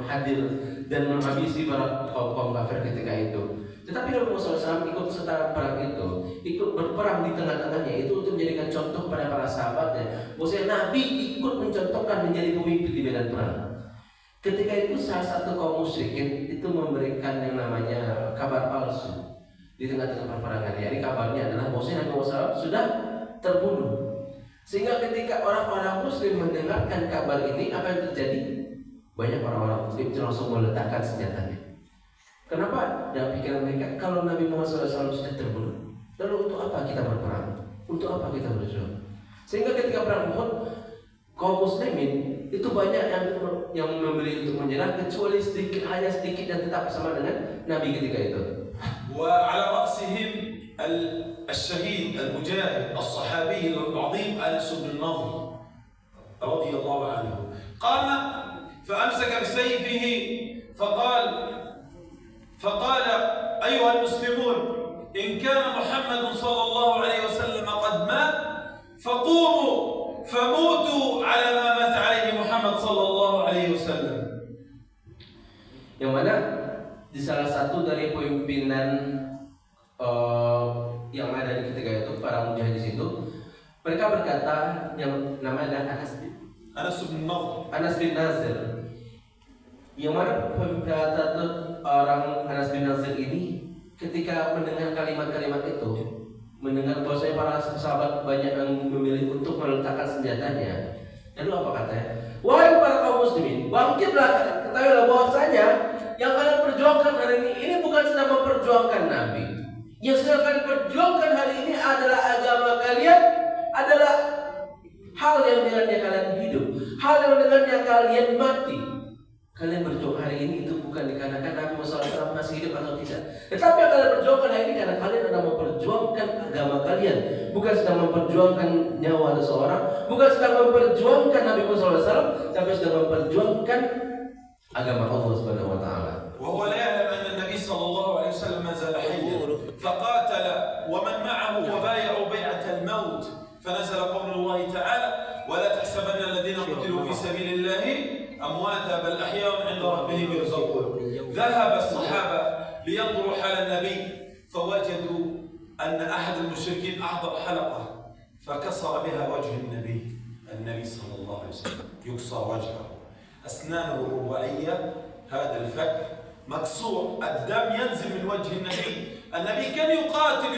hadir dan menghabisi para kaum kafir ketika itu. Tetapi Nabi Muhammad SAW ikut serta perang itu, ikut berperang di tengah-tengahnya itu untuk menjadikan contoh kepada para sahabatnya. Maksudnya Nabi ikut mencontohkan menjadi pemimpin di medan perang. Ketika itu salah satu kaum musyrikin itu memberikan yang namanya kabar palsu di tengah-tengah peperangan. Ini kabarnya adalah bahwasanya Nabi Muhammad SAW sudah terbunuh. Sehingga ketika orang-orang Muslim mendengarkan kabar ini, apa yang terjadi? Banyak orang-orang Muslim itu langsung meletakkan senjatanya. Kenapa? Dalam pikiran mereka, kalau Nabi Muhammad SAW sudah terbunuh, lalu untuk apa kita berperang? Untuk apa kita berjuang? Sehingga ketika perang Uhud, kaum muslimin itu banyak yang memilih untuk menyerah, kecuali sedikit, hanya sedikit dan tetap bersama dengan Nabi ketika itu. وعلى رأسهم الشهيد المجاهد الصحابي العظيم أنس بن النضر رضي الله عنه قام فأمسك بسيفه فقال أيها المسلمون إن كان محمد صلى الله عليه وسلم قد مات فقوموا فموتوا على ما مات عليه محمد صلى الله عليه وسلم. Yang mana di salah satu dari pimpinan yang ada di ketika itu, para mujahid di situ, mereka berkata, yang namanya Anas bin Nazir, yang mana berkata orang Anas bin Nazir ini ketika mendengar kalimat-kalimat itu, mendengar bahwasanya para sahabat banyak yang memilih untuk meletakkan senjatanya, lalu apa katanya? Wahai para kaum muslimin, bangkitlah, ketahuilah bahwasanya yang kalian perjuangkan hari ini bukan sedang memperjuangkan Nabi. Yang sedang kalian perjuangkan hari ini adalah agama kalian, adalah hal yang dengannya kalian hidup, hal yang dengannya kalian mati. Kalian berjuang hari ini itu bukan dikarenakan Nabi Muhammad SAW masih hidup atau tidak, tetapi yang kalian perjuangkan hari ini karena kalian sedang memperjuangkan agama kalian, bukan sedang memperjuangkan nyawa seseorang, bukan sedang memperjuangkan Nabi Muhammad SAW, tapi sedang memperjuangkan agama Allah Subhanahu wa taala. وهو لا يعلم أن النبي صلى الله عليه وسلم ما زال حيا فقاتل ومن معه وبايعوا بيعة الموت فنزل قول الله تعالى ولا تحسبن الذين قتلوا في سبيل الله أمواتا بل أحياء عند ربهم يرزقون. ذهب الصحابة لينظروا حال النبي فوجدوا أن أحد المشركين أحضر حلقة فكسر بها وجه النبي صلى الله عليه وسلم، يكسر وجهه، أسنانه الرباعية، هذا الفك مكسور، الدم ينزل من وجه النبي كان يقاتل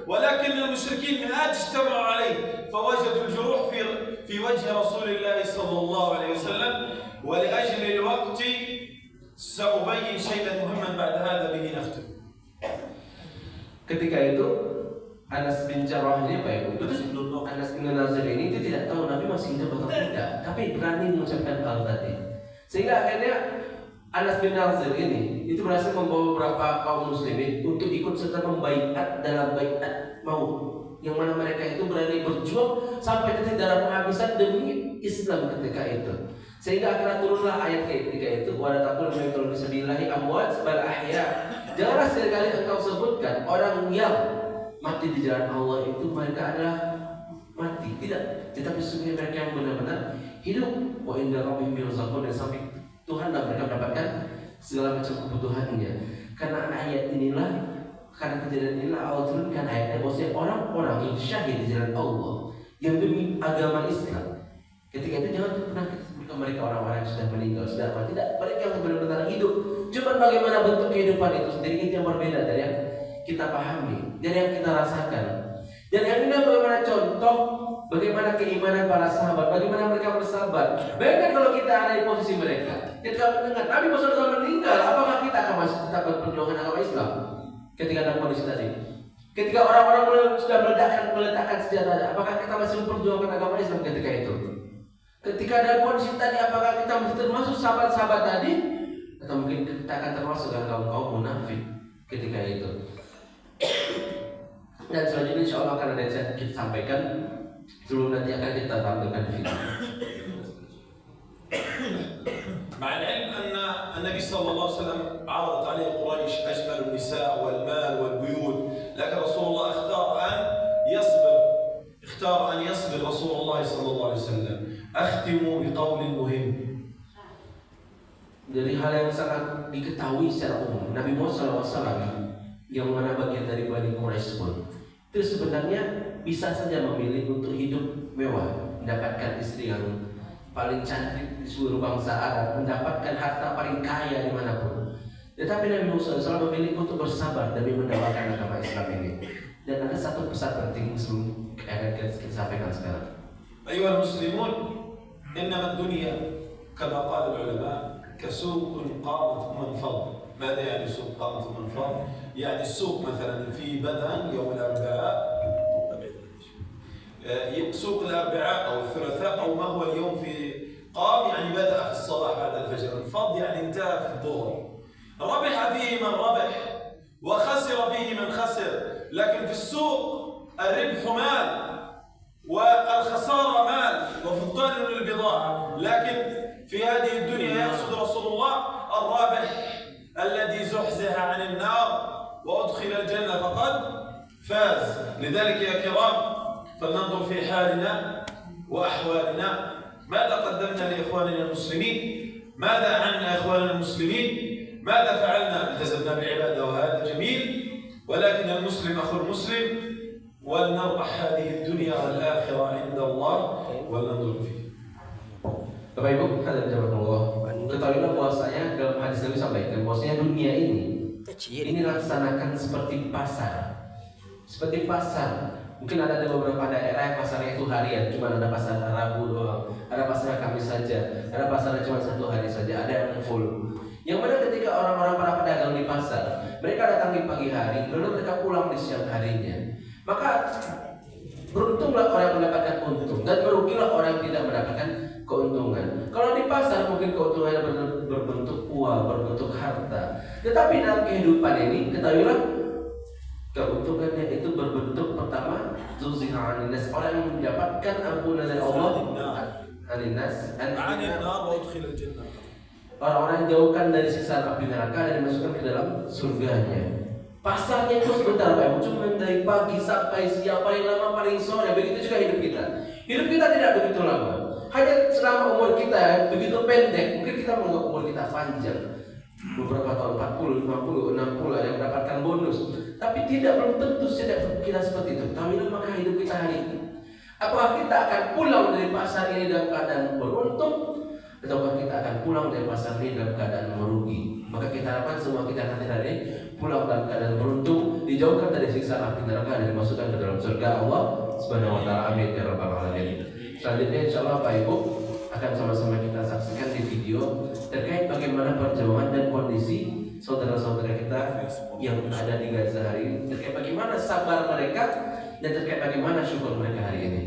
ولكن المشركين مئات اجتمعوا عليه فوجدوا الجروح في وجه رسول الله صلى الله عليه وسلم. ولأجل الوقت سأبين شيئا مهما بعد هذا به نختم. Ketika itu Anas bin Jarrah ini Anas bin Nazir ini dia tidak tahu Nabi masih hidup atau tidak, tapi berani mengucapkan hal tadi. Sehingga akhirnya Anas bin Nazir ini itu berhasil membawa beberapa kaum muslimin untuk ikut serta membaiat dalam baiat maut, yang mana mereka itu berani berjuang sampai titik darah penghabisan demi Islam ketika itu. Sehingga akhirnya turunlah ayat ketika itu, wa la taqul man bisabillahi amwat bal ahya. Janganlah sekali-kali engkau sebutkan orang yang mati di jalan Allah itu mereka adalah mati, tidak, tetapi sesungguhnya mereka yang benar-benar hidup. Wa inda rabbihim yurzaqun, dan sampai Tuhan dan mereka mendapatkan segala macam kebutuhannya. Karena ayat inilah, karena kejadian inilah Allah turunkan ayatnya bahwasanya orang-orang yang syahid di jalan Allah yang demi agama Islam, ketika itu jangan pernah kita sebutkan mereka orang-orang yang sudah meninggal, sudah mati. Tidak, mereka yang benar-benar hidup. Cuma bagaimana bentuk kehidupan itu sendiri itu yang berbeda dari yang kita pahami, dari yang kita rasakan. Dan yang ini bagaimana contoh, bagaimana keimanan para sahabat, bagaimana mereka bersabar. Bayangkan kalau kita ada di posisi mereka, kita mendengar Nabi Muhammad meninggal, apakah kita akan masih tetap berperjuangan agama Islam ketika dalam kondisi tadi? Ketika orang-orang sudah meletakkan senjata, apakah kita masih memperjuangkan agama Islam ketika itu? Ketika dalam kondisi tadi, apakah kita masih termasuk sahabat-sahabat tadi? Atau mungkin kita akan termasuk dalam kaum munafik ketika itu? Dan selanjutnya insya Allah akan ada yang kita sampaikan sebelum nanti akan kita tampilkan di video. مع العلم أن النبي صلى الله عليه وسلم عرضت عليه قريش أجمل النساء والمال والبيوت، لكن رسول الله اختار أن يصبر رسول الله صلى الله عليه وسلم. أختم بقول مهم. Dari hal yang sangat diketahui secara umum, Nabi Muhammad SAW yang mana bagian dari Bani Quraisy pun itu sebenarnya bisa saja memilih untuk hidup mewah, mendapatkan istri yang paling cantik di seluruh bangsa Arab, mendapatkan harta paling kaya dimanapun. Tetapi Nabi Muhammad SAW memilih untuk bersabar demi mendakwahkan agama Islam ini. Dan ada satu pesan penting yang akan kita sampaikan sekarang. أيها المسلمون إنما الدنيا كما قال العلماء كسوق قام ثم انفض. ماذا يعني سوق قام ثم انفض؟ يعني السوق مثلا في بدن يوم الأربعاء، سوق الأربعاء أو الثلاثاء أو ما هو اليوم في قام يعني بدأ في الصباح بعد الفجر، انفض يعني انتهى في الظهر. ربح فيه من ربح وخسر فيه من خسر، لكن في السوق الربح مال والخسارة مال وفقدان للبضاعة. لكن في هذه الدنيا يقصد رسول الله الرابح الذي زحزح عن النار وأدخل الجنة فقد فاز. لذلك يا كرام فلننظر في حالنا وأحوالنا، ماذا قدمنا لإخواننا المسلمين؟ ماذا عنا إخواننا المسلمين؟ ماذا فعلنا؟ التزمنا بالعبادة وهذا جميل، ولكن المسلم أخو المسلم، ولنربح هذه الدنيا والآخرة عند الله ولننظر فيه. Bapak Ibu, hadirin Allah, ketahuilah bahwasanya dalam hadis Nabi sampaikan bahwasanya dunia ini laksanakan seperti pasar. Seperti pasar. Mungkin ada beberapa daerah yang pasarnya itu harian, cuma ada pasar Rabu doang, ada pasar Kamis saja, ada pasarnya cuma satu hari saja, ada yang full. Yang mana ketika orang-orang para pedagang di pasar, mereka datang di pagi hari, lalu mereka pulang di siang harinya. Maka beruntunglah orang yang mendapatkan untung dan merugilah orang yang tidak mendapatkan keuntungan. Kalau di pasar mungkin keuntungannya berbentuk uang, berbentuk harta. Tetapi dalam kehidupan ini ketahuilah keuntungannya itu berbentuk pertama zuziha aninas, orang yang mendapatkan ampunan dari Allah, aninas, orang-orang yang jauhkan dari siksa api neraka dan dimasukkan ke dalam surganya. Pasarnya itu sebentar Pak Ibu, cuma dari pagi sampai siang, paling lama paling sore. Begitu juga hidup kita. Hidup kita tidak begitu lama. Hanya selama umur kita begitu pendek. Mungkin kita menganggap umur kita panjang, beberapa tahun 40, 50, 60 ada yang mendapatkan bonus. Tapi belum tentu kita seperti itu. Tahuilah maka hidup kita hari ini. Apakah kita akan pulang dari pasar ini dalam keadaan beruntung, ataukah kita akan pulang dari pasar ini dalam keadaan merugi? Maka kita harapkan semua kita nanti hari pulang dalam keadaan beruntung, dijauhkan dari siksa api neraka dan dimasukkan ke dalam surga Allah Subhanahu wa taala. Amin ya rabbal alamin. Selanjutnya insyaallah Pak Ibu akan sama-sama kita saksikan di video terkait bagaimana perjuangan dan kondisi saudara-saudara kita yang ada di Gaza hari ini, terkait bagaimana sabar mereka dan terkait bagaimana syukur mereka hari ini.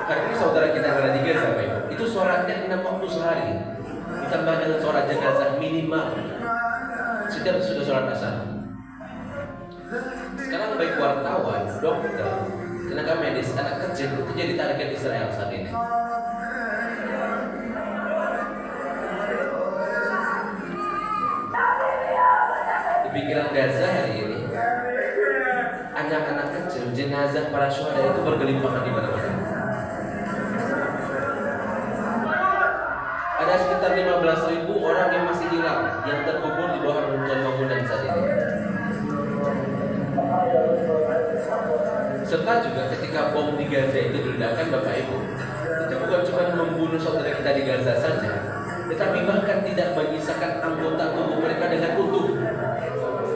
Hari ini saudara kita yang ada di Gaza, Pak Ibu, itu sholatnya 6 waktu sehari, ditambah dengan sholat jenazah minimal setiap sudah sholat asar. Sekarang baik wartawan, dokter, tenaga medis, anak kecil itu jadi target Israel saat ini. Di pinggiran Gaza hari ini, anak-anak kecil, jenazah para syuhada itu bergelimpangan di mana-mana. Ada sekitar 15.000 orang yang masih hilang, yang terkubur di bawah reruntuhan bangunan saat ini. Serta juga ketika bom di Gaza itu diledakkan Bapak Ibu, itu bukan cuma membunuh saudara kita di Gaza saja, tetapi bahkan tidak menyisakan anggota tubuh mereka dengan utuh.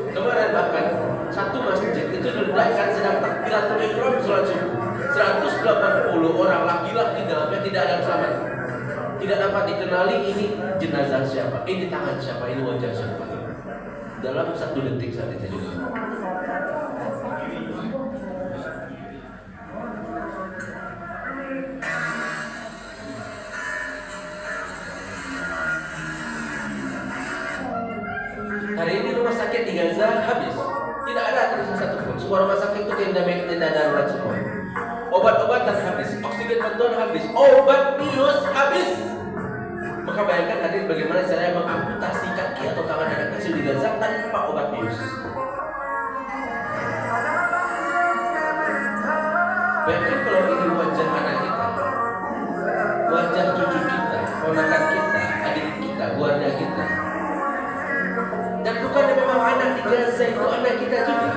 Kemarin bahkan satu masjid itu diledakkan sedang takbiratul ihram sholat subuh, 180 orang laki-laki dalamnya tidak ada yang selamat. kenali ini jenazah siapa, ini tangan siapa, ini wajah siapa. Dalam 1 detik saat itu juga. Hari ini rumah sakit di Gaza habis. Tidak ada tersisa satupun. Semua rumah sakit itu tenda darurat semua. Obat-obatan habis, oksigen bantuan habis, obat bius habis. Maka bayangkan hadir bagaimana caranya mengamputasi kaki atau tangan anak kecil di Gaza tanpa obat bius. Bayangkan kalau ini wajah anak kita, wajah cucu kita, ponakan kita, adik kita, keluarga kita. Dan bukannya memang anak di Gaza itu anak kita juga,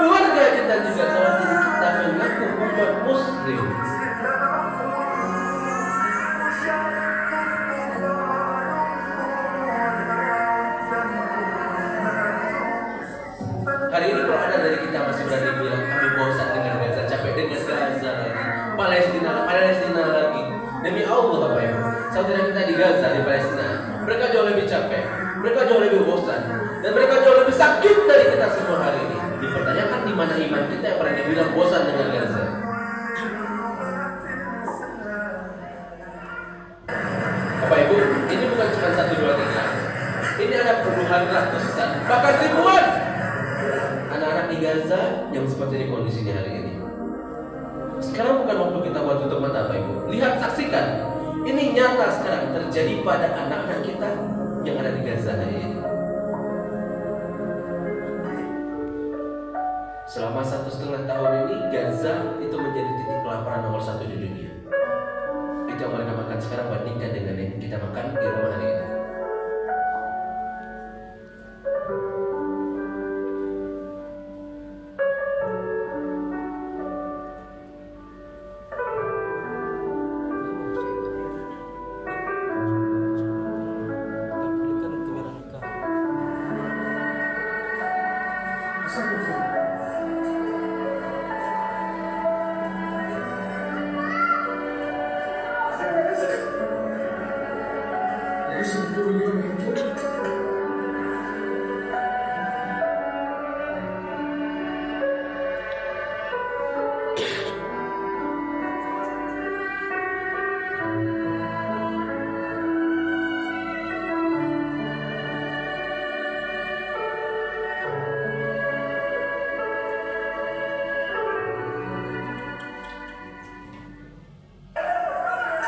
keluarga kita juga, kalau diri kita mengaku umat muslim. Hari ini kalau ada dari kita masih berani bilang kami bosan dengan Gaza, capek dengan Gaza lagi, Palestina lagi. Demi Allah Bapak Ibu, saudara kita di Gaza, di Palestina, mereka jauh lebih capek, mereka jauh lebih bosan, dan mereka jauh lebih sakit dari kita semua hari ini. Dipertanyakan di mana iman kita yang berani bilang bosan dengan Gaza. Bapak Ibu, ini bukan cuma 1, 2, 3. Ini ada puluhan, ratusan, bahkan ribuan anak-anak di Gaza yang seperti ini kondisinya hari ini. Sekarang bukan waktu kita buat tutup mata Bapak Ibu. Lihat, saksikan. Ini nyata sekarang terjadi pada anak-anak kita yang ada di Gaza hari ini. Selama 1,5 tahun ini, Gaza itu menjadi titik kelaparan nomor 1 di dunia. Itu yang mereka makan sekarang bandingkan dengan yang kita makan di rumah hari ini.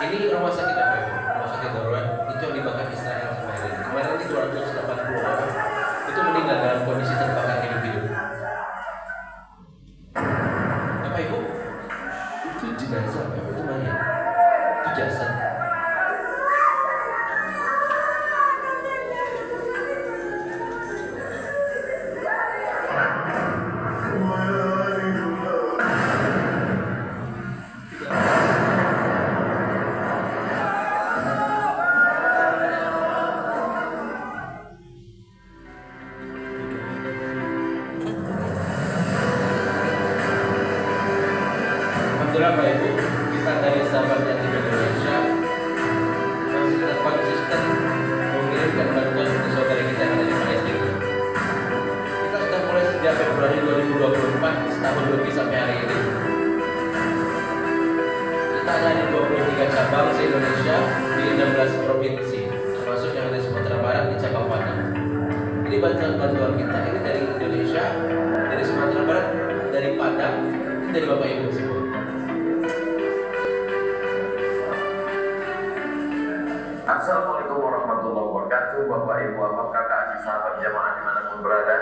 Ini rumah sakit apa ya? Rumah sakit darurat itu yang dibakar Israel sampai hari ini. Kemarin ini 280 orang itu meninggal dalam kondisi terbakar hidup-hidup. Bapak Ibu, itu jenazah, Bapak Ibu, itu mayat, itu jasad. Bapak Ibu, kita dari sahabat yang di Indonesia masih tetap konsisten mengirimkan bantuan untuk saudara kita yang ada di Palestina. Kita sudah mulai sejak Februari 2024, setahun lebih sampai hari ini. Kita ada di 23 cabang se-Indonesia di 16 provinsi, termasuk yang ada di Sumatera Barat di cabang Padang. Ini bantuan-bantuan kita ini dari Indonesia, dari Sumatera Barat, dari Padang, dari Bapak Ibu semua. Assalamualaikum warahmatullahi wabarakatuh. Bapak Ibu, apa kakak adik sahabat jamaah dimanapun berada.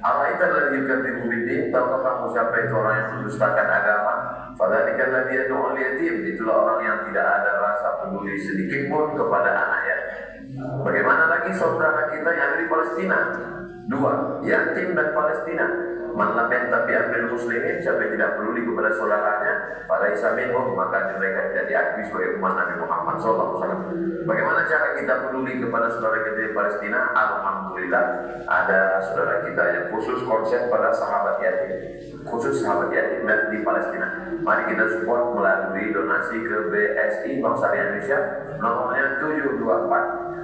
Ara'aita alladzi yukadzibu biddin, tahukah kamu siapa itu orang yang mendustakan agama? Fadzalika alladzi yad'ul yatim, itulah orang yang tidak ada rasa peduli sedikit pun kepada anaknya. Bagaimana lagi saudara kita yang ada di Palestina? 2. Yatim dan Palestina. Man lam yattabi' bil muslimin, siapa yang tidak peduli kepada saudaranya, pada isaminhum, maka mereka tidak diakui sebagai umat Nabi Muhammad SAW. Bagaimana cara kita peduli kepada saudara kita di Palestina? Alhamdulillah. alhamdulillah ada saudara kita yang khusus konsen pada sahabat yatim, khusus sahabat yatim dan di Palestina. Mari kita support melalui donasi ke BSI Bank Syariah Indonesia, nomornya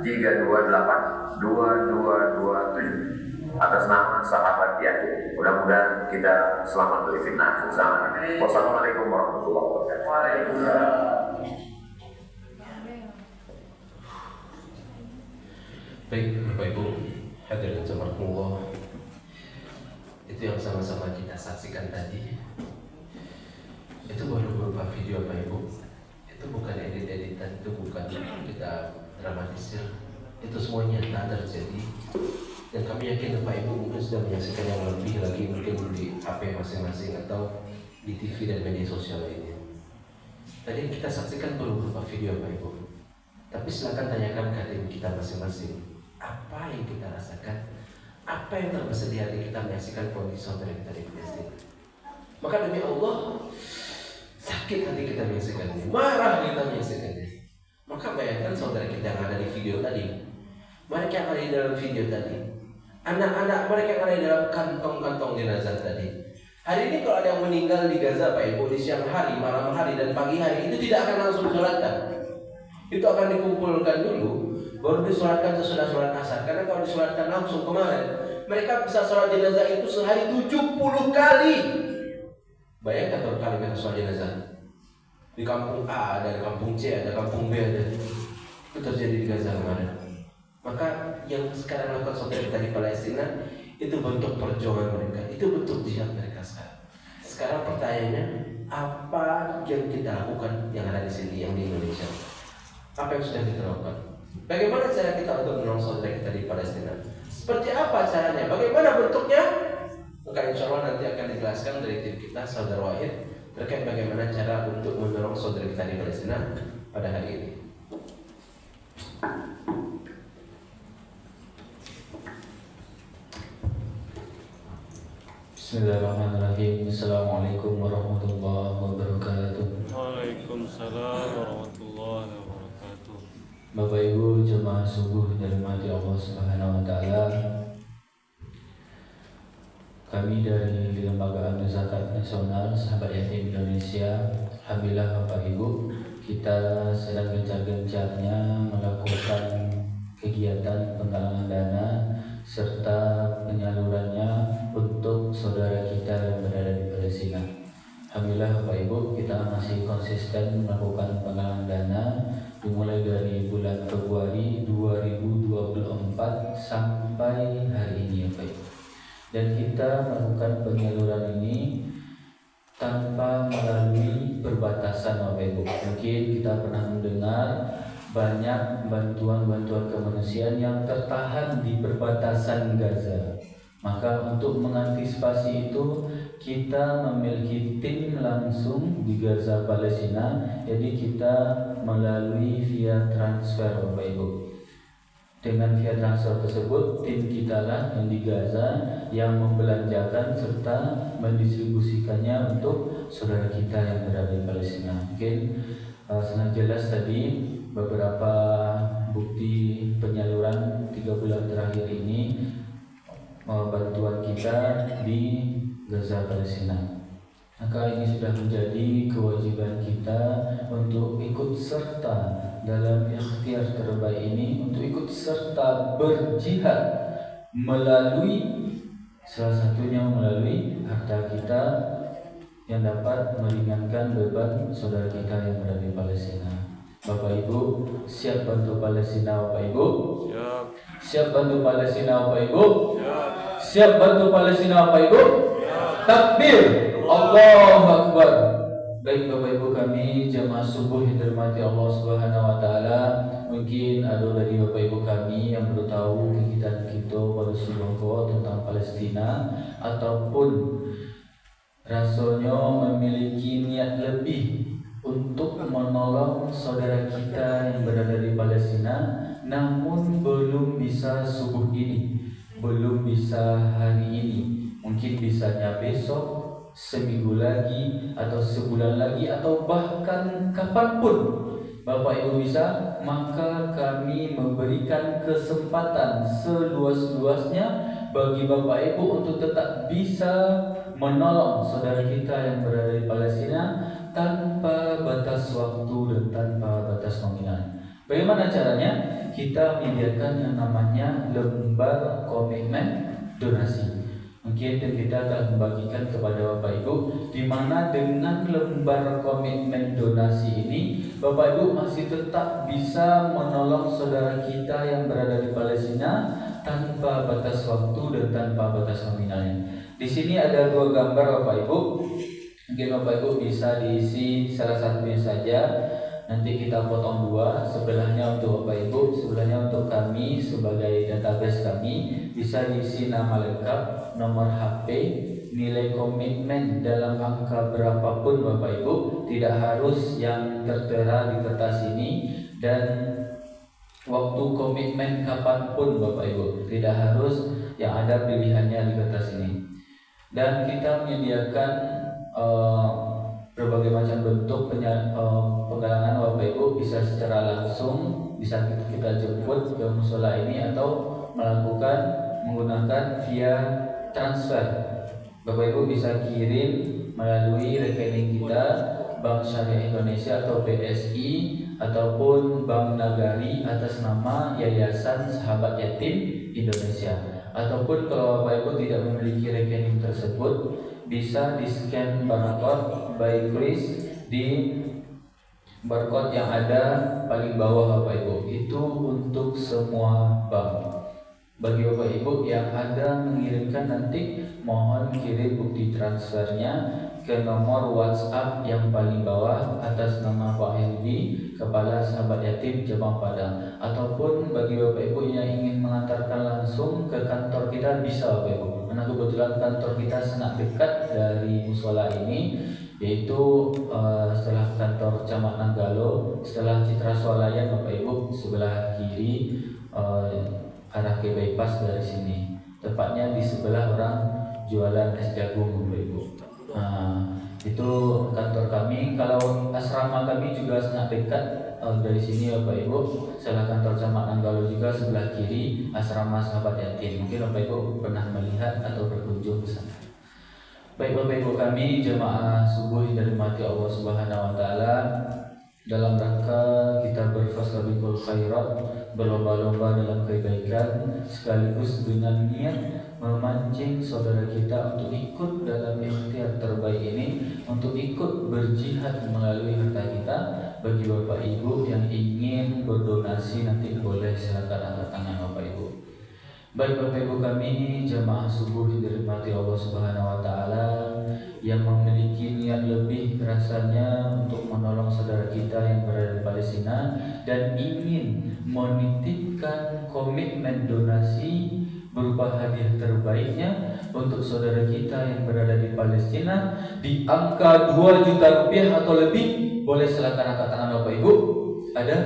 724-328-2227 atas nama sahabat yatim. Mudah-mudahan kita selamat dari fitnah bersama. Wassalamualaikum warahmatullahi wabarakatuh. Waalaikumsalam. Baik, Bapak Ibu, hadirin jazakumullah. Itu yang sama-sama kita saksikan tadi. Itu baru berupa video, Bapak Ibu. Itu bukan edit-editan, itu bukan kita dramatisir. Itu semuanya nyata terjadi. Dan kami yakin Bapak Ibu mungkin sudah menyaksikan yang lebih lagi, mungkin di HP masing-masing atau di TV dan media sosial lainnya. Tadi kita saksikan baru berupa video, Bapak Ibu. Tapi silakan tanyakan ke hati kita masing-masing. Apa yang kita rasakan? Apa yang terbesit di hati kita menyaksikan kondisi saudara kita di Palestina? Maka demi Allah, sakit hati kita menyaksikannya, marah kita menyaksikannya. Maka bayangkan saudara kita yang ada di video tadi, mereka yang ada di dalam video tadi, anak-anak mereka yang ada di dalam kantong-kantong jenazah tadi. Hari ini kalau ada yang meninggal di Gaza, Pak Ibu, di siang hari, malam hari, dan pagi hari, itu tidak akan langsung disolatkan. Itu akan dikumpulkan dulu, baru disolatkan sesudah sholat asar. Karena kalau disolatkan langsung kemarin, mereka bisa sholat jenazah itu sehari 70 kali. Bayangkan berapa kali mereka sholat jenazah. Di kampung A ada, di kampung C ada, kampung B ada. Itu terjadi di Gaza kemarin. Maka yang sekarang melakukan saudara kita di Palestina, itu bentuk perjuangan mereka, itu bentuk jihad mereka sekarang. Sekarang pertanyaannya, apa yang kita lakukan yang ada di sini, yang di Indonesia? Apa yang sudah kita lakukan? Bagaimana cara kita untuk menolong saudara kita di Palestina? Seperti apa caranya? Bagaimana bentuknya? Maka insya Allah nanti akan dijelaskan dari tim kita, Saudara Wahid, terkait bagaimana cara untuk menolong saudara kita di Palestina pada hari ini. Bismillahirrahmanirrahim. Assalamualaikum warahmatullahi wabarakatuh. Waalaikumsalam warahmatullahi wabarakatuh. Bapak Ibu jemaah subuh dirahmati Allah Subhanahu wa taala. Kami dari Lembaga Amil Zakat Nasional Sahabat Yatim Indonesia, alhamdulillah Bapak Ibu, kita sedang gencar-gencarnya melakukan kegiatan penggalangan dana serta penyalurannya untuk saudara kita yang berada di Palestina. Alhamdulillah Bapak Ibu, kita masih konsisten melakukan penggalangan dana dimulai dari bulan Februari 2024 sampai hari ini ya Pak Ibu. Dan kita melakukan penyaluran ini tanpa melalui perbatasan Bapak Ibu. Mungkin kita pernah mendengar banyak bantuan-bantuan kemanusiaan yang tertahan di perbatasan Gaza. Maka untuk mengantisipasi itu kita memiliki tim langsung di Gaza Palestina. Jadi kita melalui via transfer Bapak Ibu. Dengan via transfer tersebut tim kita lah yang di Gaza yang membelanjakan serta mendistribusikannya untuk saudara kita yang berada di Palestina. Mungkin sangat jelas tadi beberapa bukti penyaluran 3 bulan terakhir ini bantuan kita di Gaza Palestina. Maka ini sudah menjadi kewajiban kita untuk ikut serta dalam ikhtiar terbaik ini, untuk ikut serta berjihad melalui salah satunya melalui harta kita yang dapat meringankan beban saudara kita yang berada di Palestina. Bapak Ibu siap bantu Palestina Bapak Ibu? Siap. Siap bantu Palestina Bapak Ibu? Siap. Siap bantu Palestina Bapak Ibu? Takbir, Allahu Akbar. Baik Bapak Ibu kami jemaah subuh yang dirahmati Allah Subhanahu wa taala, mungkin ada dari Bapak Ibu kami yang baru tahu kegiatan kita pada subuh tentang Palestina ataupun rasanya memiliki niat lebih untuk menolong saudara kita yang berada di Palestina, namun belum bisa subuh ini, belum bisa hari ini, mungkin bisanya besok, seminggu lagi, atau sebulan lagi, atau bahkan kapanpun Bapak Ibu bisa, maka kami memberikan kesempatan seluas-luasnya bagi Bapak Ibu untuk tetap bisa menolong saudara kita yang berada di Palestina tanpa batas waktu dan tanpa batas nominal. Bagaimana caranya? Kita menyediakan yang namanya lembar komitmen donasi. Mungkin kita akan membagikan kepada Bapak Ibu, di mana dengan lembar komitmen donasi ini Bapak Ibu masih tetap bisa menolong saudara kita yang berada di Palestina tanpa batas waktu dan tanpa batas nominalnya. Di sini ada 2 gambar Bapak Ibu. Mungkin Bapak Ibu bisa diisi salah satunya saja. Nanti kita potong 2, sebelahnya untuk Bapak Ibu, sebelahnya untuk kami sebagai database kami. Bisa diisi nama lengkap, nomor HP, nilai komitmen dalam angka berapapun Bapak Ibu, tidak harus yang tertera di kertas ini, dan waktu komitmen kapanpun Bapak Ibu, tidak harus yang ada pilihannya di kertas ini. Dan kita menyediakan berbagai macam bentuk penggalangan Bapak Ibu, bisa secara langsung, bisa kita jemput ke musola ini, atau menggunakan via transfer. Bapak Ibu bisa kirim melalui rekening kita, Bank Syariah Indonesia atau BSI, ataupun Bank Nagari atas nama Yayasan Sahabat Yatim Indonesia. Ataupun kalau Bapak Ibu tidak memiliki rekening tersebut, bisa di-scan barcode by Kris di barcode yang ada paling bawah Bapak Ibu. Itu untuk semua bank. Bagi Bapak Ibu yang ada mengirimkan, nanti mohon kirim bukti transfernya ke nomor WhatsApp yang paling bawah atas nama Pak Heldi, Kepala Sahabat Yatim Cabang Padang. Ataupun bagi Bapak Ibu yang ingin mengantarkan langsung ke kantor kita, bisa Bapak Ibu, karena kebetulan kantor kita sangat dekat dari musola ini, yaitu setelah kantor Camat Nanggalo, setelah Citra Swalayan Bapak Ibu, sebelah kiri arah ke bypass dari sini, tepatnya di sebelah orang jualan es jagung Bapak Ibu. Itu kantor kami. Kalau asrama kami juga sangat dekat dari sini Bapak Ibu. Setelah kantor Camat Nanggalo juga sebelah kiri asrama Sahabat Yatim. Mungkin Bapak Ibu pernah melihat atau berkunjung ke sana. Baik Bapak Ibu kami, jemaah subuh yang dirahmati Allah Subhanahu wa taala, dalam rangka kita berfastabiqul khairat, berlomba-lomba dalam kebaikan, sekaligus dengan niat memancing saudara kita untuk ikut dalam ikhtiar terbaik ini, untuk ikut berjihad melalui harta kita. Bagi Bapak Ibu yang ingin berdonasi, nanti boleh silakan angkat tangan Bapak Ibu. Baik Bapak Ibu kami, jamaah subuh dirahmati Allah Subhanahu wa taala, yang memiliki niat lebih rasanya untuk menolong saudara kita yang berada di Palestina dan ingin menitipkan komitmen donasi berupa hadiah terbaiknya untuk saudara kita yang berada di Palestina di angka 2 juta rupiah atau lebih, boleh silakan angkat tangan Bapak Ibu. Ada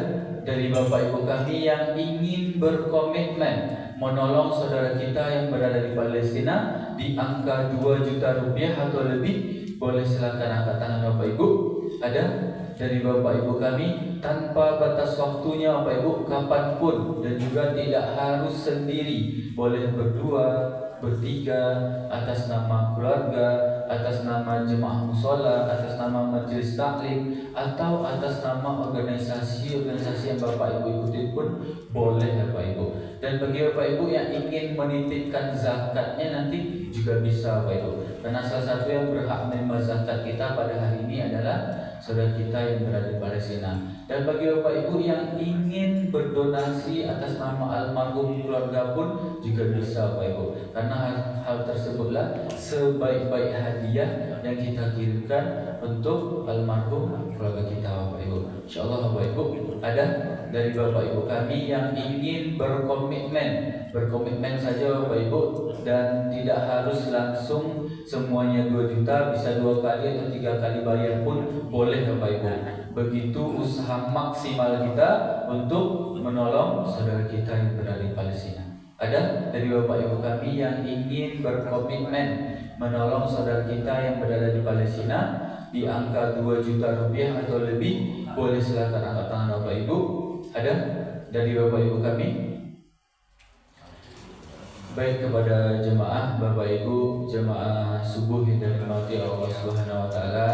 dari Bapak Ibu kami yang ingin berkomitmen menolong saudara kita yang berada di Palestina di angka 2 juta rupiah atau lebih, boleh silakan angkat tangan Bapak Ibu. Ada dari Bapak Ibu kami, tanpa batas waktunya Bapak Ibu, kapanpun, dan juga tidak harus sendiri, boleh berdua, bertiga, atas nama keluarga, atas nama jemaah musola, atas nama majelis taklim, atau atas nama organisasi-organisasi yang Bapak Ibu ikuti pun boleh Bapak Ibu. Dan bagi Bapak Ibu yang ingin menitipkan zakatnya nanti juga bisa Bapak Ibu, karena salah satu yang berhak menerima zakat kita pada hari ini adalah saudara kita yang berada di Palestina. Dan bagi Bapak Ibu yang ingin berdonasi atas nama almarhum keluarga pun juga bisa Bapak Ibu, karena hal tersebutlah sebaik-baik hadiah yang kita kirimkan untuk almarhum keluarga kita Bapak Ibu. InsyaAllah Bapak Ibu, ada dari Bapak Ibu kami yang ingin berkomitmen saja Bapak Ibu, dan tidak harus langsung semuanya 2 juta, bisa 2 kali atau 3 kali bayar pun boleh Bapak Ibu. Begitu usaha maksimal kita untuk menolong saudara kita yang berada di Palestina. Ada dari Bapak Ibu kami yang ingin berkomitmen menolong saudara kita yang berada di Palestina di angka 2 juta rupiah atau lebih, boleh silakan angkat tangan Bapak Ibu. Ada dari Bapak Ibu kami? Baik, kepada jemaah Bapak Ibu, jemaah subuh yang dirahmati Allah Subhanahu wa taala,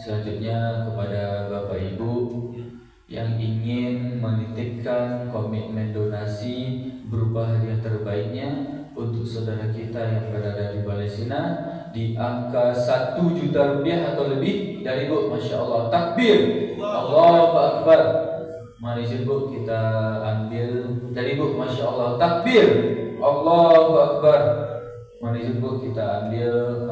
selanjutnya kepada Bapak Ibu yang ingin menitipkan komitmen donasi berupa hadiah terbaiknya untuk saudara kita yang berada di Palestina di angka 1 juta rupiah atau lebih dari Bu. Masya Allah, takbir, Allahu Akbar. Mari Bu kita ambil dari Bu. Masya Allah, takbir, Allahu Akbar. Mari Bu kita ambil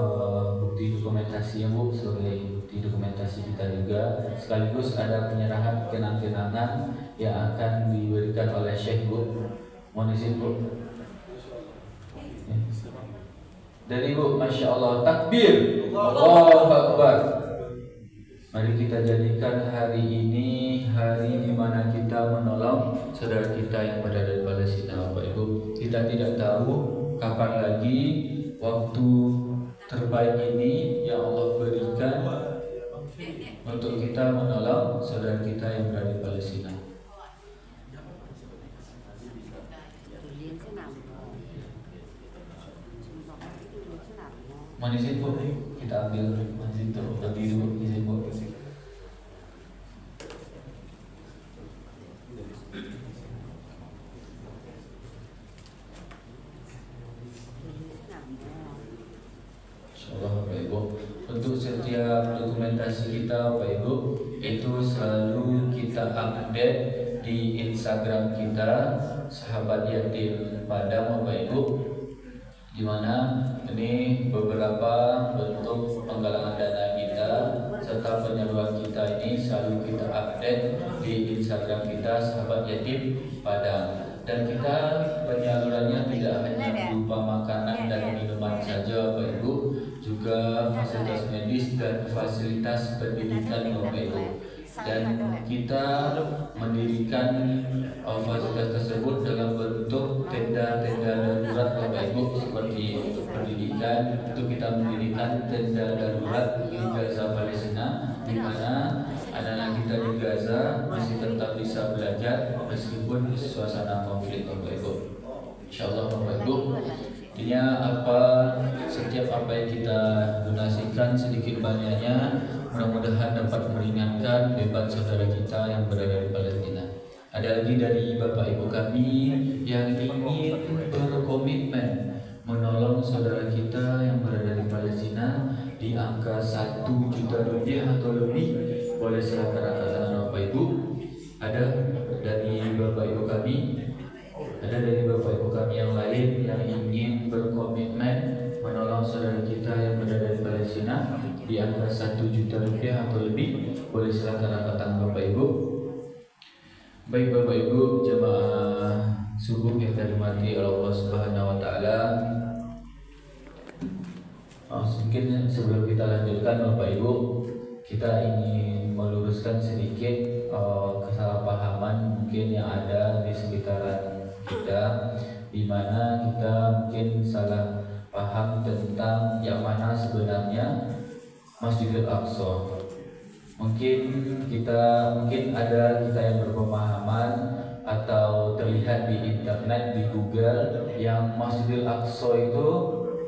bukti dokumentasinya Bu, sebagai bukti dokumentasi kita juga, sekaligus ada penyerahan kenang-kenangan yang akan diberikan oleh Syekh Bu. Mohon izin Bu. Dari Bu, Masya Allah, takbir, Allahu Akbar. Mari kita jadikan hari ini hari di mana kita menolong saudara kita yang berada di Palestina, Bapak Ibu. Kita tidak tahu kapan lagi waktu terbaik ini yang Allah berikan untuk kita menolong saudara kita yang berada di Palestina. Manizin Bu, kita ambil manizin tuh lebih dulu, izin Bu. Insyaallah Bapak Ibu, untuk setiap dokumentasi kita Bapak Ibu itu selalu kita update di Instagram kita Sahabat Yatim Padang Bapak Ibu, di mana ini beberapa bentuk penggalangan dana kita serta penyaluran kita ini selalu kita update di Instagram kita Sahabat Yatim Padang. Dan kita penyalurannya tidak hanya berupa makanan dan minuman saja Bapak Ibu, juga fasilitas medis dan fasilitas pendidikan Bapak Ibu. Dan kita mendirikan fasilitas tersebut dalam bentuk tenda-tenda darurat Bapak Ibu, seperti untuk pendidikan itu kita mendirikan tenda darurat di Gaza Palestina, di mana anak-anak kita di Gaza masih tetap bisa belajar meskipun suasana konflik Bapak Ibu. Insyaallah Bapak Ibu, intinya setiap apa yang kita donasikan sedikit banyaknya mudah-mudahan dapat meringankan beban saudara kita yang berada di Palestina. Ada lagi dari Bapak Ibu kami yang ingin berkomitmen menolong saudara kita yang berada di Palestina di angka 1 juta rupiah atau lebih, boleh silakan angkat tangan Bapak Ibu. Ada dari Bapak Ibu kami, ada dari Bapak Ibu kami yang lain yang ingin berkomitmen menolong saudara kita yang berada di Palestina di angka 1 juta rupiah atau lebih, boleh silakan angkat tangan Bapak Ibu. Baik Bapak Ibu, jemaah subuh yang dirahmati Allah Subhanahu wa taala. Mungkin sebelum kita lanjutkan Bapak Ibu, kita ingin meluruskan sedikit kesalahpahaman mungkin yang ada di sekitaran kita, di mana kita mungkin salah paham tentang yang mana sebenarnya Masjidil Aqsa. Mungkin ada kita yang berpemahaman atau terlihat di internet, di Google, yang Masjidil Aqsa itu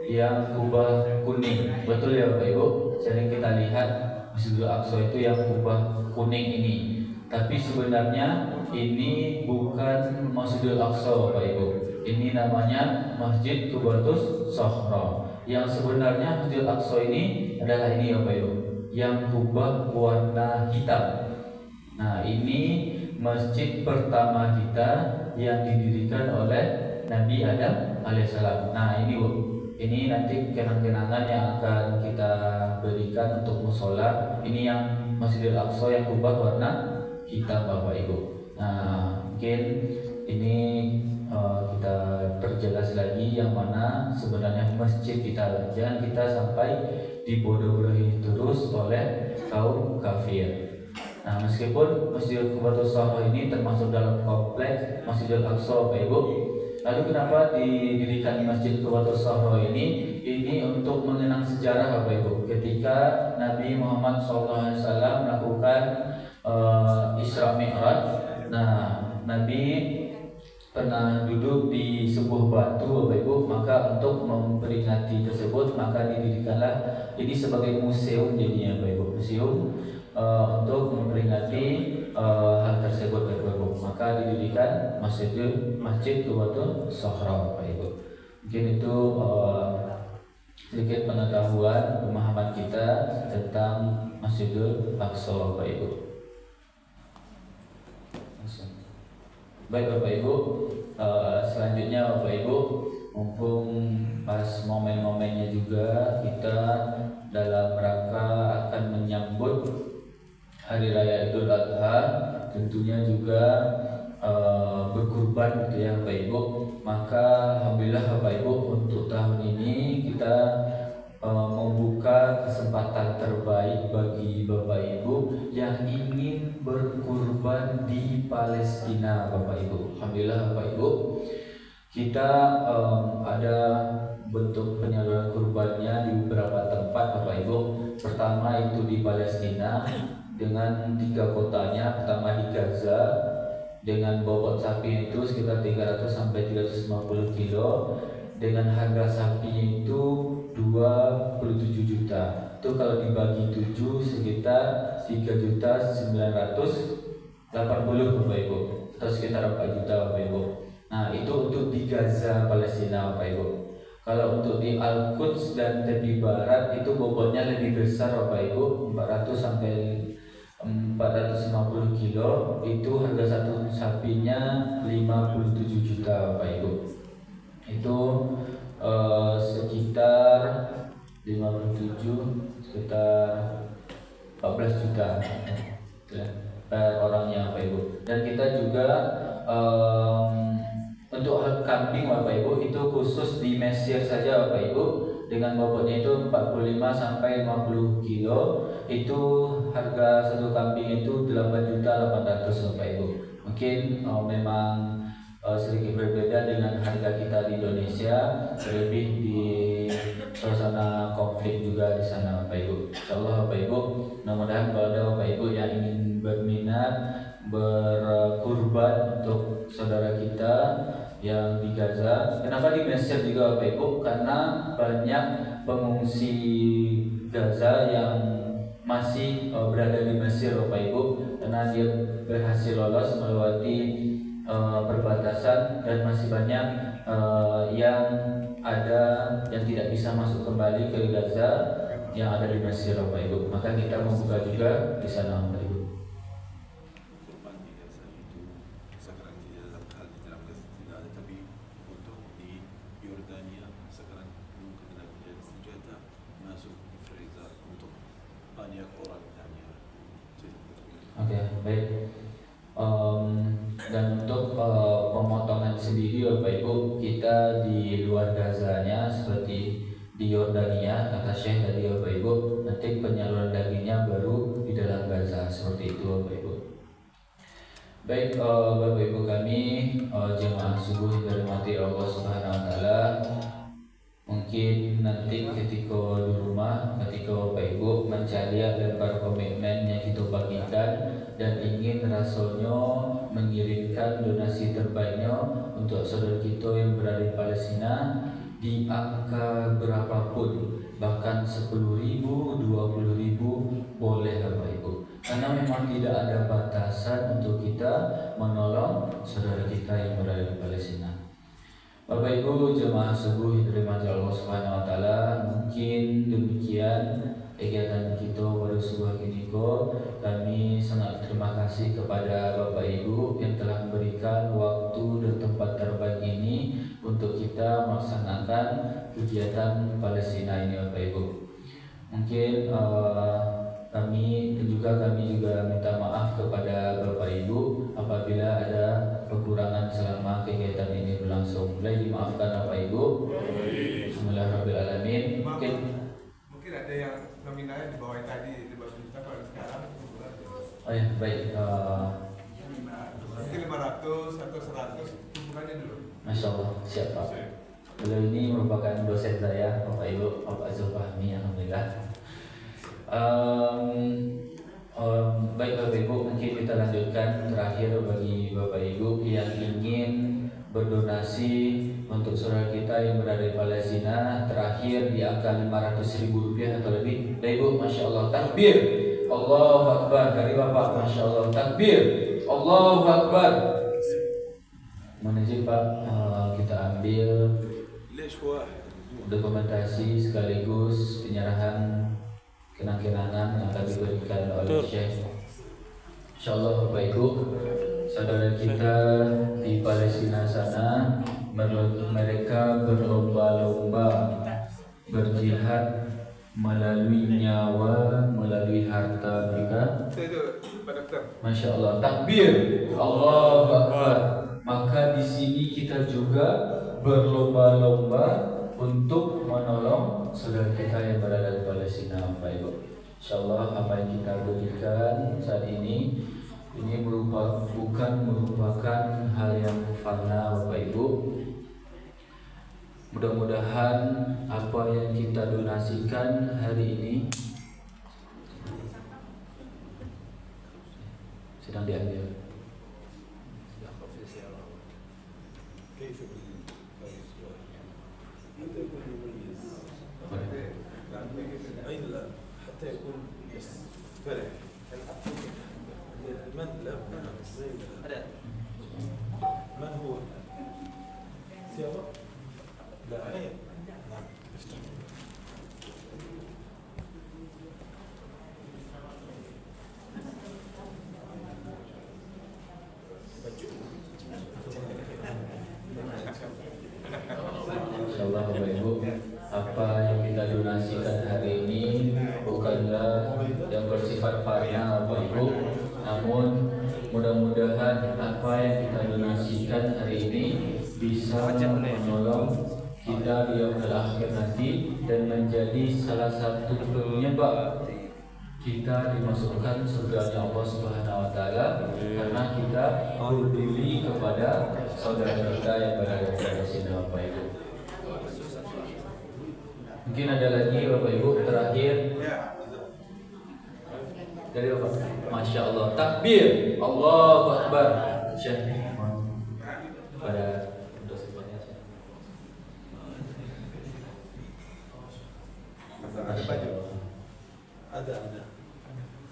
yang kubah kuning. Betul ya Bapak Ibu? Sering kita lihat Masjidil Aqsa itu yang kubah kuning ini. Tapi sebenarnya ini bukan Masjidil Aqsa Bapak Ibu. Ini namanya Masjid Qubatus Sohra. Yang sebenarnya Masjidil Aqsa ini adalah ini Bapak Ibu, yang kubah warna hitam. Nah, ini masjid pertama kita yang didirikan oleh Nabi Adam alaihissalam. Nah, ini Bu, ini nanti kenang-kenangan yang akan kita berikan untuk musola. Ini yang Masjidil Aqsa yang kubah warna hitam Bapak Ibu. Nah, mungkin ini kita perjelas lagi yang mana sebenarnya masjid kita. Jangan kita sampai dibodoh-bodohi terus oleh kaum kafir. Nah, meskipun Masjidil Qubatus Sohra ini termasuk dalam kompleks Masjidil Aqsa Bapak Ibu, lalu kenapa didirikan Masjid Qubatus Sohra ini? Ini untuk mengenang sejarah bersejarah Bapak Ibu, ketika Nabi Muhammad SAW melakukan Isra Mi'raj. Nah, Nabi pernah duduk di sebuah batu Bapak Ibu, maka untuk memperingati tersebut maka didirikanlah ini sebagai museum jadinya Bapak Ibu, museum untuk memperingati hal tersebut Bapak Ibu, maka didirikan Masjid Quwwatus Shahra Bapak Ibu. Mungkin itu sedikit pengetahuan pemahaman kita tentang Masjidul Aqsa Bapak Ibu. Baik Bapak Ibu, selanjutnya Bapak Ibu, mumpung pas momen-momennya juga kita dalam rangka akan menyambut Hari Raya Idul Adha, tentunya juga berkurban gitu ya Bapak Ibu. Maka alhamdulillah Bapak Ibu, untuk tahun ini kita membuka kesempatan terbaik bagi Bapak Ibu yang ingin berkurban di Palestina Bapak Ibu. Alhamdulillah Bapak Ibu, kita ada bentuk penyaluran kurbannya di beberapa tempat Bapak Ibu. Pertama itu di Palestina dengan 3 kotanya. Pertama di Gaza dengan bobot sapi itu sekitar 300 sampai 350 kilo dengan harga sapinya itu 27 juta. Itu kalau dibagi 7 sekitar 3.980.000 Bapak Ibu, atau sekitar 4 juta Bapak Ibu. Nah, itu untuk di Gaza Palestina Bapak Ibu. Kalau untuk di Al-Quds dan Tepi Barat itu bobotnya lebih besar Bapak Ibu, 400 sampai 450 kilo. Itu harga satu sapinya 57 juta Bapak Ibu. Itu sekitar 57 sekitar 14 juta per orangnya Bapak Ibu. Dan kita juga untuk kambing Bapak Ibu itu khusus di Mesir saja Bapak Ibu, dengan bobotnya itu 45 sampai 50 kilo. Itu harga satu kambing itu 8.800.000 Bapak Ibu. Mungkin memang sedikit berbeda dengan harga kita di Indonesia, terlebih di suasana konflik juga di sana Bapak Ibu. Insyaallah Bapak Ibu, mudah-mudahan kalau ada Bapak Ibu yang ingin berminat berkurban untuk saudara kita yang di Gaza. Kenapa di Mesir juga Bapak Ibu? Karena banyak pengungsi Gaza yang masih berada di Mesir Bapak Ibu, karena dia berhasil lolos melewati perbatasan, dan masih banyak yang tidak bisa masuk kembali ke Gaza yang ada di Mesir Bapak Ibu. Maka kita membuka juga di sana Bapak Ibu. Kurban di Gaza itu sekarang di dalam hal di dalam Gaza tidak ada, tapi untuk di Yordania sekarang mungkin ada senjata masuk di freezer untuk banyak orang yang Oke, baik. Dan untuk pemotongan sendiri Bapak Ibu, kita di luar Gazanya seperti di Yordania kata Syekh tadi Bapak Ibu, nanti penyaluran dagingnya baru di dalam Gaza, seperti itu Bapak Ibu. Baik Bapak Ibu kami, jemaah subuh yang dirahmati Allah Subhanahu wa taala, mungkin nanti ketika di rumah, ketika Bapak Ibu mencari lembar komitmen yang kita bagikan dan ingin rasanya mengirimkan donasi terbaiknya untuk saudara kita yang berada di Palestina di angka berapapun, bahkan 10.000, 20.000 boleh Bapak Ibu, karena memang tidak ada batasan untuk kita menolong saudara kita yang berada di Palestina. Bapak Ibu jemaah subuh yang dirahmati Allah Subhanahu wa taala, mungkin demikian kegiatan kita pada subuh ini. Kami sangat terima kasih kepada Bapak Ibu yang telah memberikan waktu dan tempat terbaik ini untuk kita melaksanakan kegiatan Palestina ini Bapak Ibu. Mungkin kami juga minta maaf kepada Bapak Ibu apabila ada kekurangan selama kegiatan ini berlangsung. Boleh dimaafkan Bapak Ibu. Bismillahirrahmanirrahim. Mungkin ada yang nominalnya di bawah tadi, di bawah juta, kalau sekarang oh ya, baik. Mungkin 500 atau 100 hubungannya dulu. Masya Allah, siap Pak. Beliau ini merupakan dosen saya, Bapak Ibu, Bapak Zulfahmi, alhamdulillah. alhamdulillah. Baik Bapak Ibu, mungkin kita lanjutkan terakhir bagi Bapak Ibu yang ingin berdonasi untuk saudara kita yang berada di Palestina, terakhir di angka 500.000 rupiah atau lebih. Bapak Ibu, Masya Allah, takbir, Allahu Akbar dari Bapak, Masya Allah, takbir, Allahu Akbar. Mohon izin Pak, kita ambil dokumentasi sekaligus penyerahan kenang-kenangan yang akan diberikan oleh Syekh. Insyaallah Bapak Ibu, saudara kita di Palestina sana, mereka berlomba-lomba berjihad melalui nyawa, melalui harta mereka. Masya Allah, takbir, Allahu Akbar. Maka di sini kita juga berlomba-lomba untuk menolong saudara kita yang berada di Palestina, Bapak Ibu. Insyaallah apa yang kita berikan saat ini bukan merupakan hal yang fana, Bapak Ibu. Mudah-mudahan apa yang kita donasikan hari ini sedang diambil. حتى يكون فرح من هو سيارة لا غير افتح Insyaallah Bapak Ibu, apa yang kita donasikan hari ini bukanlah yang bersifat fana Bapak Ibu, namun mudah-mudahan apa yang kita donasikan hari ini bisa menolong kita di yaumil akhir nanti dan menjadi salah satu penyebab kita dimasukkan surganya Allah Subhanahu wa taala karena kita peduli kepada saudara kita yang berada di Palestina, Bapak Ibu. Mungkin ada lagi Bapak Ibu terakhir dari Bapak. Masya Allah, takbir, Allahu Akbar. Syekh pada untuk semuanya. Ada baju. ada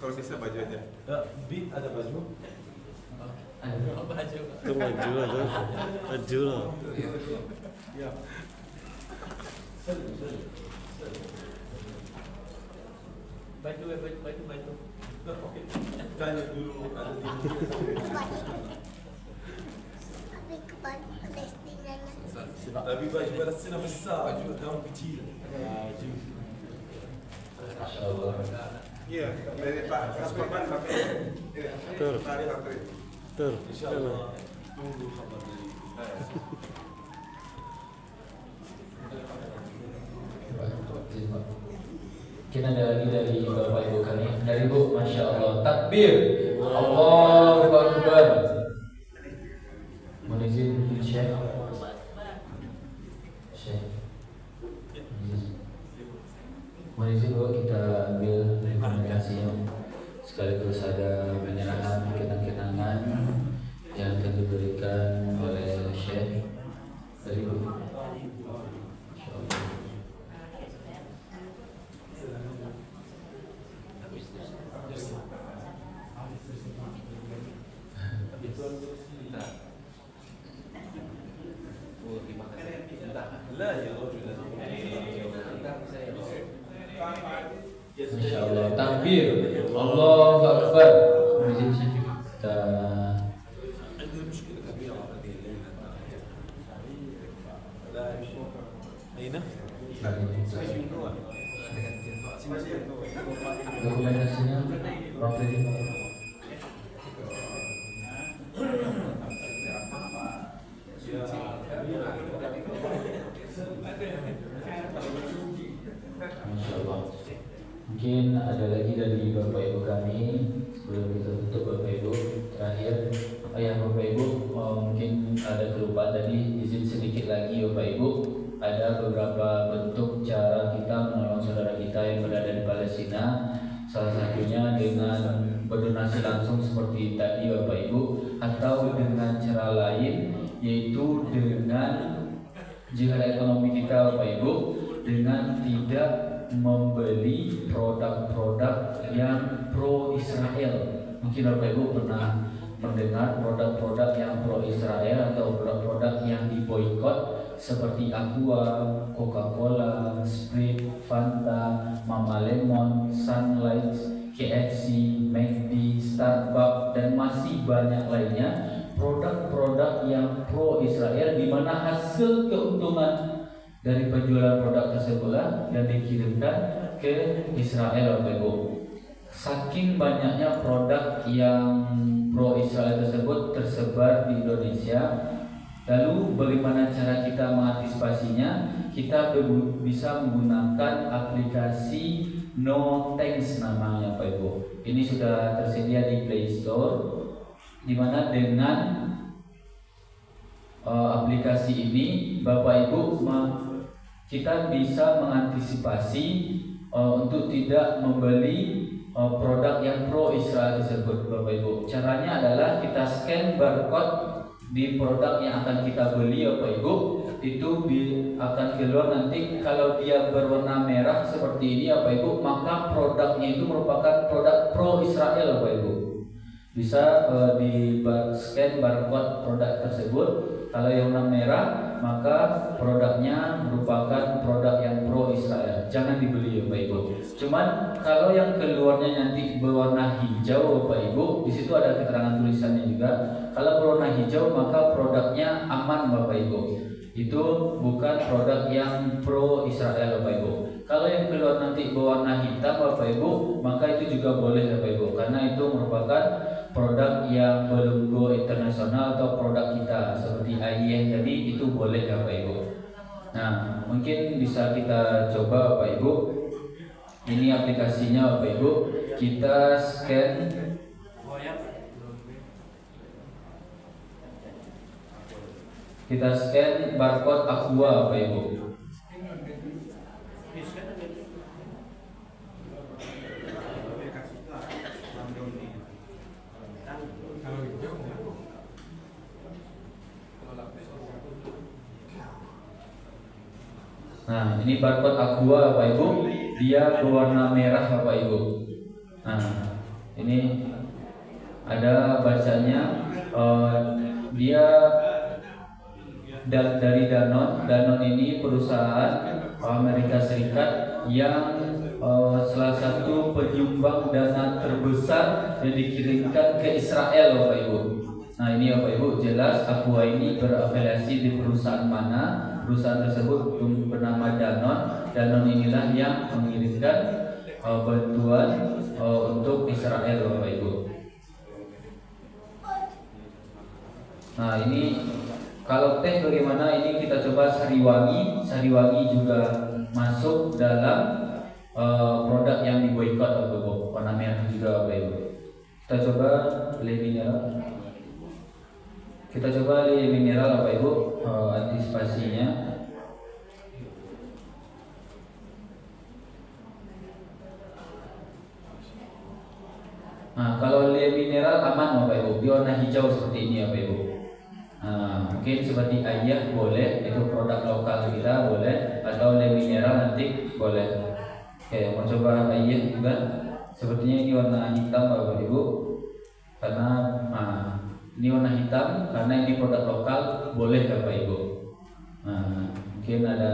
Kalau bisa baju aja. Bi ada baju Itu maju lah, maju lah. ya baju. Oke. Tanya dulu ada di tapi baju Palestina besar, baju kamu kecil. Insyaallah. Iya, dari Pak Kaskorban pakai. Tur. Tur. Insyaallah tunggu kabar dari Kita ada lagi dari Bapak Ibu kami. Dari Bu, Masya Allah, takbir, Allahu Akbar. Mohon izin Syekh. Mohon izin Bu, kita ambil rekomendasinya sekaligus ada penyerahan kenang-kenangan yang akan diberikan oleh Syekh dari Bu. لا يا رجل Masya Allah, takbir, Allahu Akbar. Kita عندنا مشكلة كبيرة هذه الليلة. لا أين؟ dokumentasinya Prof. Fedi. Masya Allah. Mungkin ada lagi dari Bapak Ibu kami sebelum kita tutup Bapak Ibu terakhir. Ya Bapak Ibu, mungkin ada kelupaan tadi, izin sedikit lagi Bapak Ibu. Ada beberapa bentuk cara kita menolong saudara kita yang berada donasi langsung seperti tadi Bapak Ibu, atau dengan cara lain yaitu dengan jihad ekonomi kita Bapak Ibu, dengan tidak membeli produk-produk yang pro Israel. Mungkin Bapak Ibu pernah mendengar produk-produk yang pro Israel atau produk-produk yang diboikot seperti Aqua, Coca-Cola, Sprite, Fanta, Mama Lemon, Sunlight, KFC, McD, Starbucks, dan masih banyak lainnya, produk-produk yang pro Israel di mana hasil keuntungan dari penjualan produk tersebutlah yang dikirimkan ke Israel Bapak Ibu. Saking banyaknya produk yang pro Israel tersebut tersebar di Indonesia. Lalu bagaimana cara kita mengantisipasinya? Kita bisa menggunakan aplikasi No Thanks namanya Bapak Ibu. Ini sudah tersedia di Play Store, di mana dengan aplikasi ini Bapak Ibu kita bisa mengantisipasi untuk tidak membeli produk yang pro Israel tersebut Bapak Ibu. Caranya adalah kita scan barcode di produk yang akan kita beli Bapak Ibu, itu akan keluar nanti kalau dia berwarna merah seperti ini Bapak Ibu, maka produknya itu merupakan produk pro Israel Bapak Ibu. Bisa di scan barcode produk tersebut. Kalau yang warna merah maka produknya merupakan produk yang pro Israel. Jangan dibeli Bapak Ibu. Cuman kalau yang keluarnya nanti berwarna hijau Bapak Ibu, di situ ada keterangan tulisannya juga. Kalau berwarna hijau maka produknya aman Bapak Ibu. Itu bukan produk yang pro Israel Bapak Ibu. Kalau yang keluar nanti berwarna hitam Bapak Ibu, maka itu juga boleh Bapak Ibu, karena itu merupakan produk yang berlogo internasional atau produk kita seperti AIN, jadi itu boleh Bapak Ibu. Nah, mungkin bisa kita coba Bapak Ibu. Ini aplikasinya Bapak Ibu. Kita scan barcode Aqua Bapak Ibu. Nah, ini barcode Aqua Bapak Ibu, dia berwarna merah Bapak Ibu. Nah, ini ada bacanya, dia dari Danone. Danone ini perusahaan Amerika Serikat yang salah satu penyumbang dana terbesar yang dikirimkan ke Israel Bapak Ibu. Nah, ini Bapak Ibu jelas Aqua ini berafiliasi di perusahaan mana. Perusahaan tersebut bernama Danone. Danone inilah yang mengirimkan bantuan untuk Israel Bapak Ibu. Nah, ini kalau teh bagaimana? Ini kita coba Sariwangi. Sariwangi juga masuk dalam produk yang diboikot Bapak Ibu. Warna merah juga Bapak Ibu. Kita coba Le Mineral. Kita coba Le Mineral Bapak Ibu, antisipasinya. Nah, kalau Le Mineral aman Bapak Ibu, dia warna hijau seperti ini Bapak Ibu. Nah, mungkin seperti Ayah boleh, itu produk lokal kita boleh, atau Le Mineral nanti boleh. Oke, mau coba Ayah juga. Sepertinya ini warna hitam Bapak Ibu, karena ini warna hitam karena ini produk lokal, boleh Bapak Ibu. Nah, mungkin ada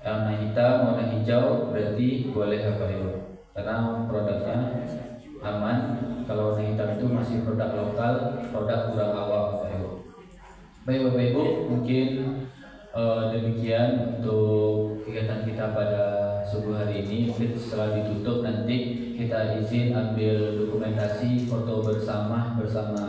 warna hitam, warna hijau, berarti boleh Bapak Ibu, karena produknya aman. Kalau warna hitam itu masih produk lokal, produk kurang awal Bapak Ibu. Baik Bapak Ibu, mungkin demikian untuk kegiatan kita pada subuh hari ini. Mungkin setelah ditutup nanti kita izin ambil dokumentasi foto bersama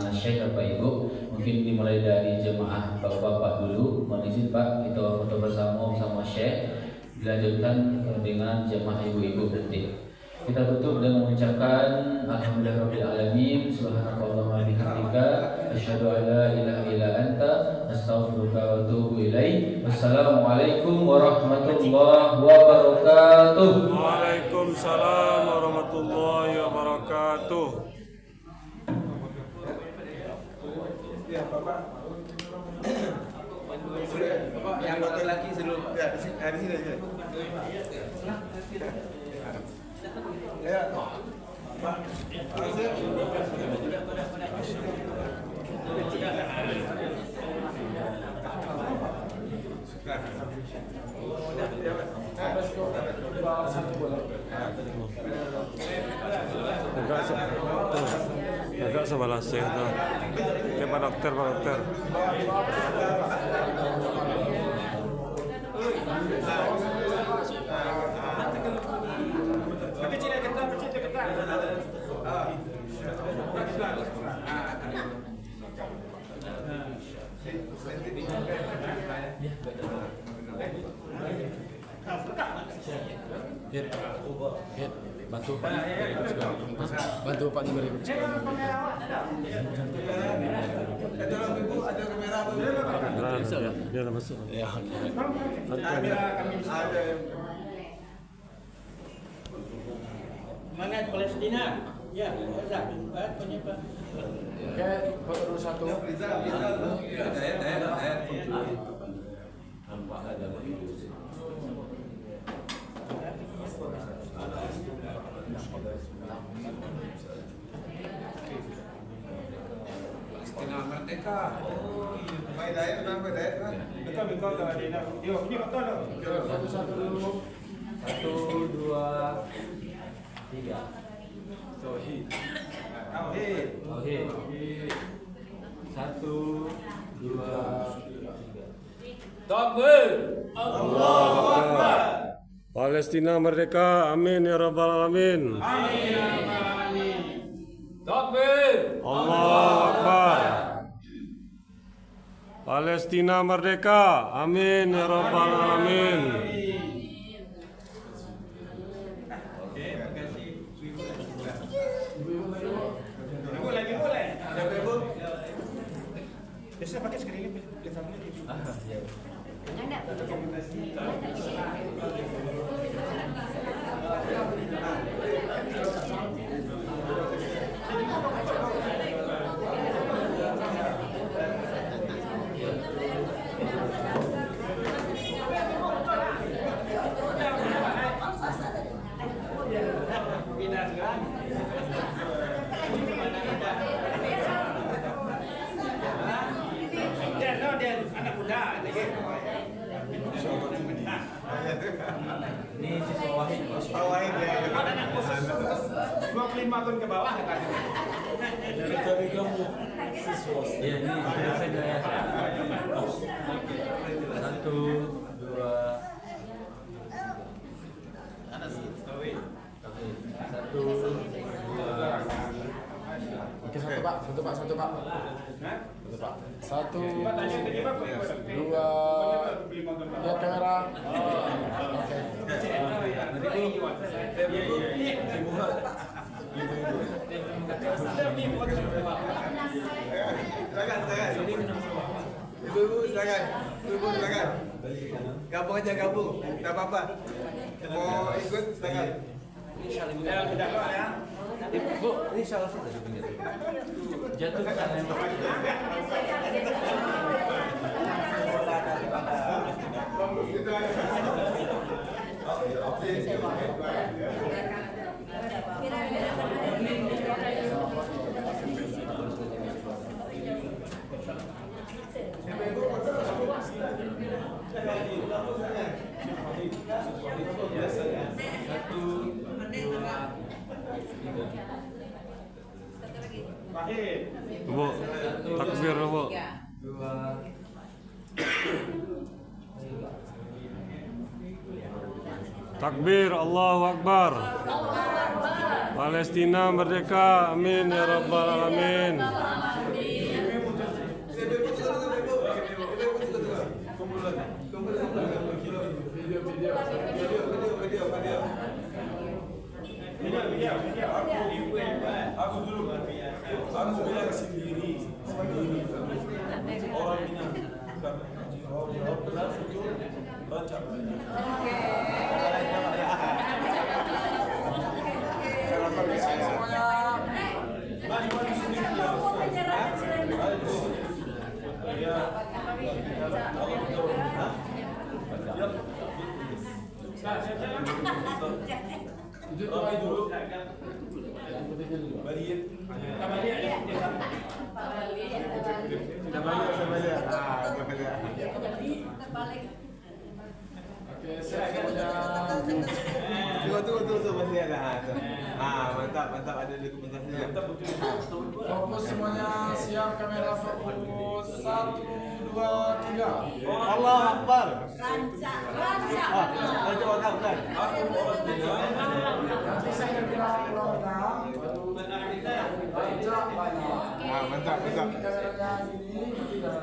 Syekh Bapak Ibu. Mungkin dimulai dari jemaah bapak-bapak dulu. Mohon izin Pak, kita foto bersama Syekh. Dilanjutkan dengan jemaah ibu-ibu nanti. Kita tutup dengan mengucapkan Alhamdulillahirabbil alamin, subhanakallahumma bihamdika, asyhadu an la ilaha illa anta, astaghfiruka wa atubu ilaik. Wassalamualaikum warahmatullahi wabarakatuh. Waalaikumsalam warahmatullahi wabarakatuh. Yang laki-laki dulu. Ya, di sini aja. Ya. Agak sebelah sih tuh. Oke, Pak Dokter. Bantu Pak Jumeri ikut sekolah. Biar masuk. Ya. Semangat Palestina. Ya, Pak. Oke, foto dulu satu. Palestina merdeka. Baik Dayat, nampak Dayat kan? Betul kalau ada. Yuk, ini betul loh. Satu dulu. 1, 2, 3. Tauhid. 1, 2, 3. Takbir. Allahu Akbar. Palestina merdeka, amin ya rabbal alamin. Amin. Takbir. Allahu Akbar. Palestina merdeka, amin ya rabbal alamin. Boleh. Biasa pakai screen ini. Dia anak muda, ini siswa Wahid. Wahid ya. Ada anak khusus 25 tahun ke bawah katanya. Tapi kamu siswa. Iya, ini saya. 1, 2. Anak tauhid. 1, 2. Oke, satu Pak. 1, 2. Lihat kamera. Oke. Ibu, silakan. Gabung aja. Tak apa-apa. Mau ikut, silakan. Bu, ini salah satu dari pinggir. Jatuh ke sana. Bu, takbir Bu. 2. Takbir, Allahu Akbar. Palestina merdeka, amin ya rabbal alamin. Aku dulu aku bilang sendiri orang Minang baca. Ramai dulu. Balik. Oke, tunggu masih ada. Mantap ada dokumentasinya. Fokus semuanya, siap kamera fokus 1, 2, 3. Allah Akbar. Rancak. Bukan. Nanti saya bilang Mantap.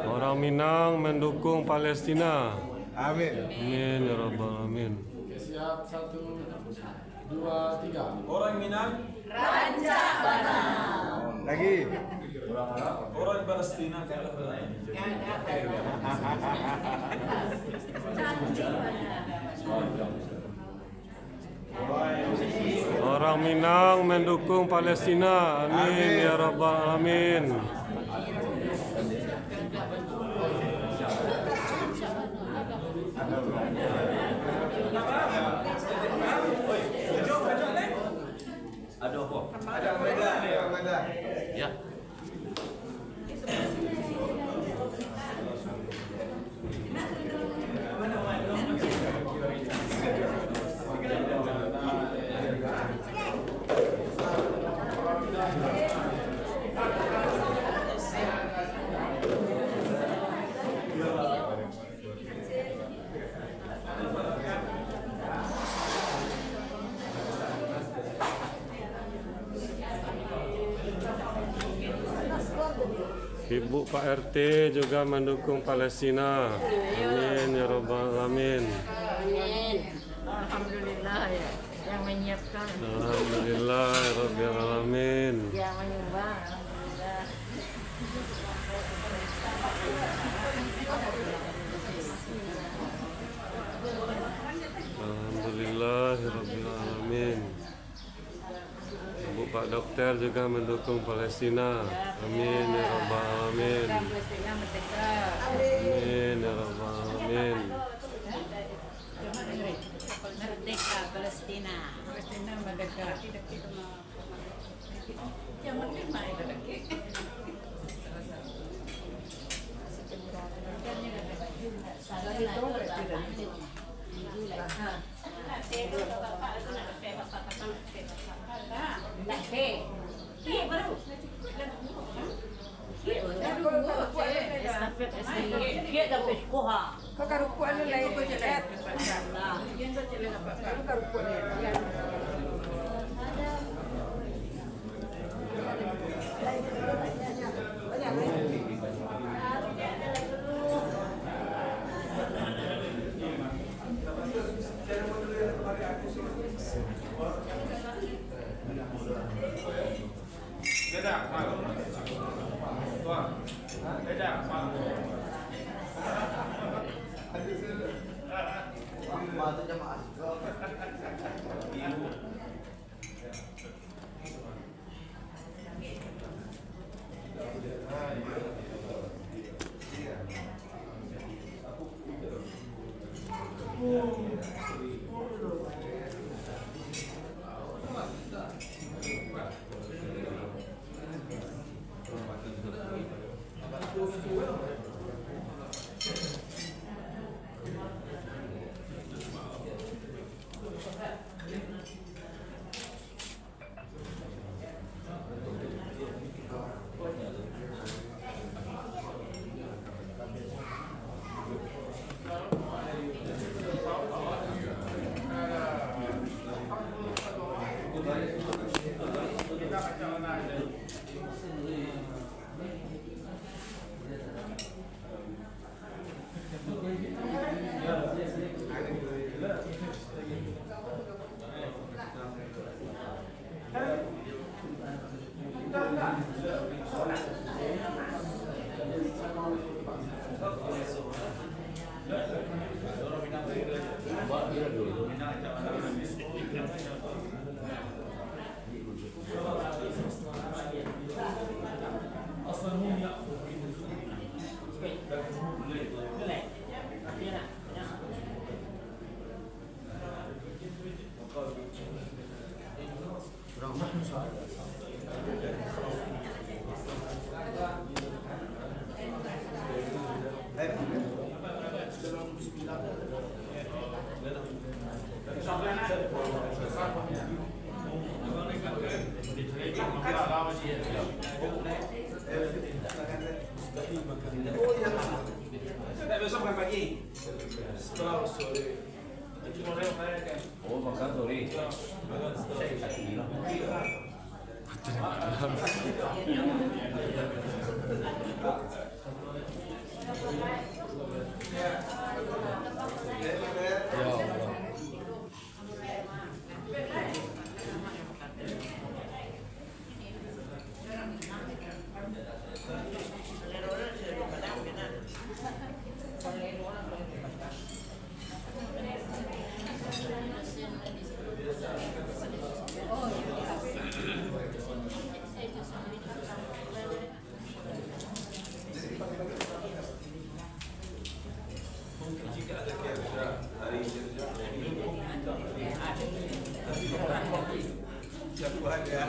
Orang Minang mendukung Palestina. Amin. Amin ya rabbal alamin. Oke, siap 1, 2, 3. Orang Minang. Rancak mana? Lagi. Orang Palestina kalah berani. Orang Minang mendukung Palestina. Amin ya rabbal alamin. Ada apa? Ada beda. Ya. Ibu Pak RT juga mendukung Palestina. Amin ya rabbal alamin. Amin. Alhamdulillah ya yang menyiapkan. Alhamdulillah ya rabbil alamin. Yang menyumbang. Alhamdulillah. Alhamdulillah ya rabbil alamin. Ibu Pak Dokter juga mendukung Palestina. Amin ya rabbal alamin. Palestina merdeka. Amin ya rabbal alamin. Merdeka Palestina. Palestina merdeka. Yang penting merdeka. Besok makan pagi. Setelah sore. Oh, makan sore. Jika ada kerja hari kerja, siapa ada?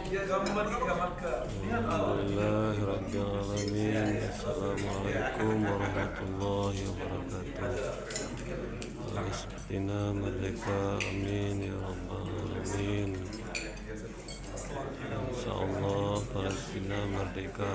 Ya gambar kita maka. Bismillahirrahmanirrahim. Assalamualaikum warahmatullahi wabarakatuh. Palestina merdeka, amin ya rabbal alamin. Insyaallah Palestina merdeka.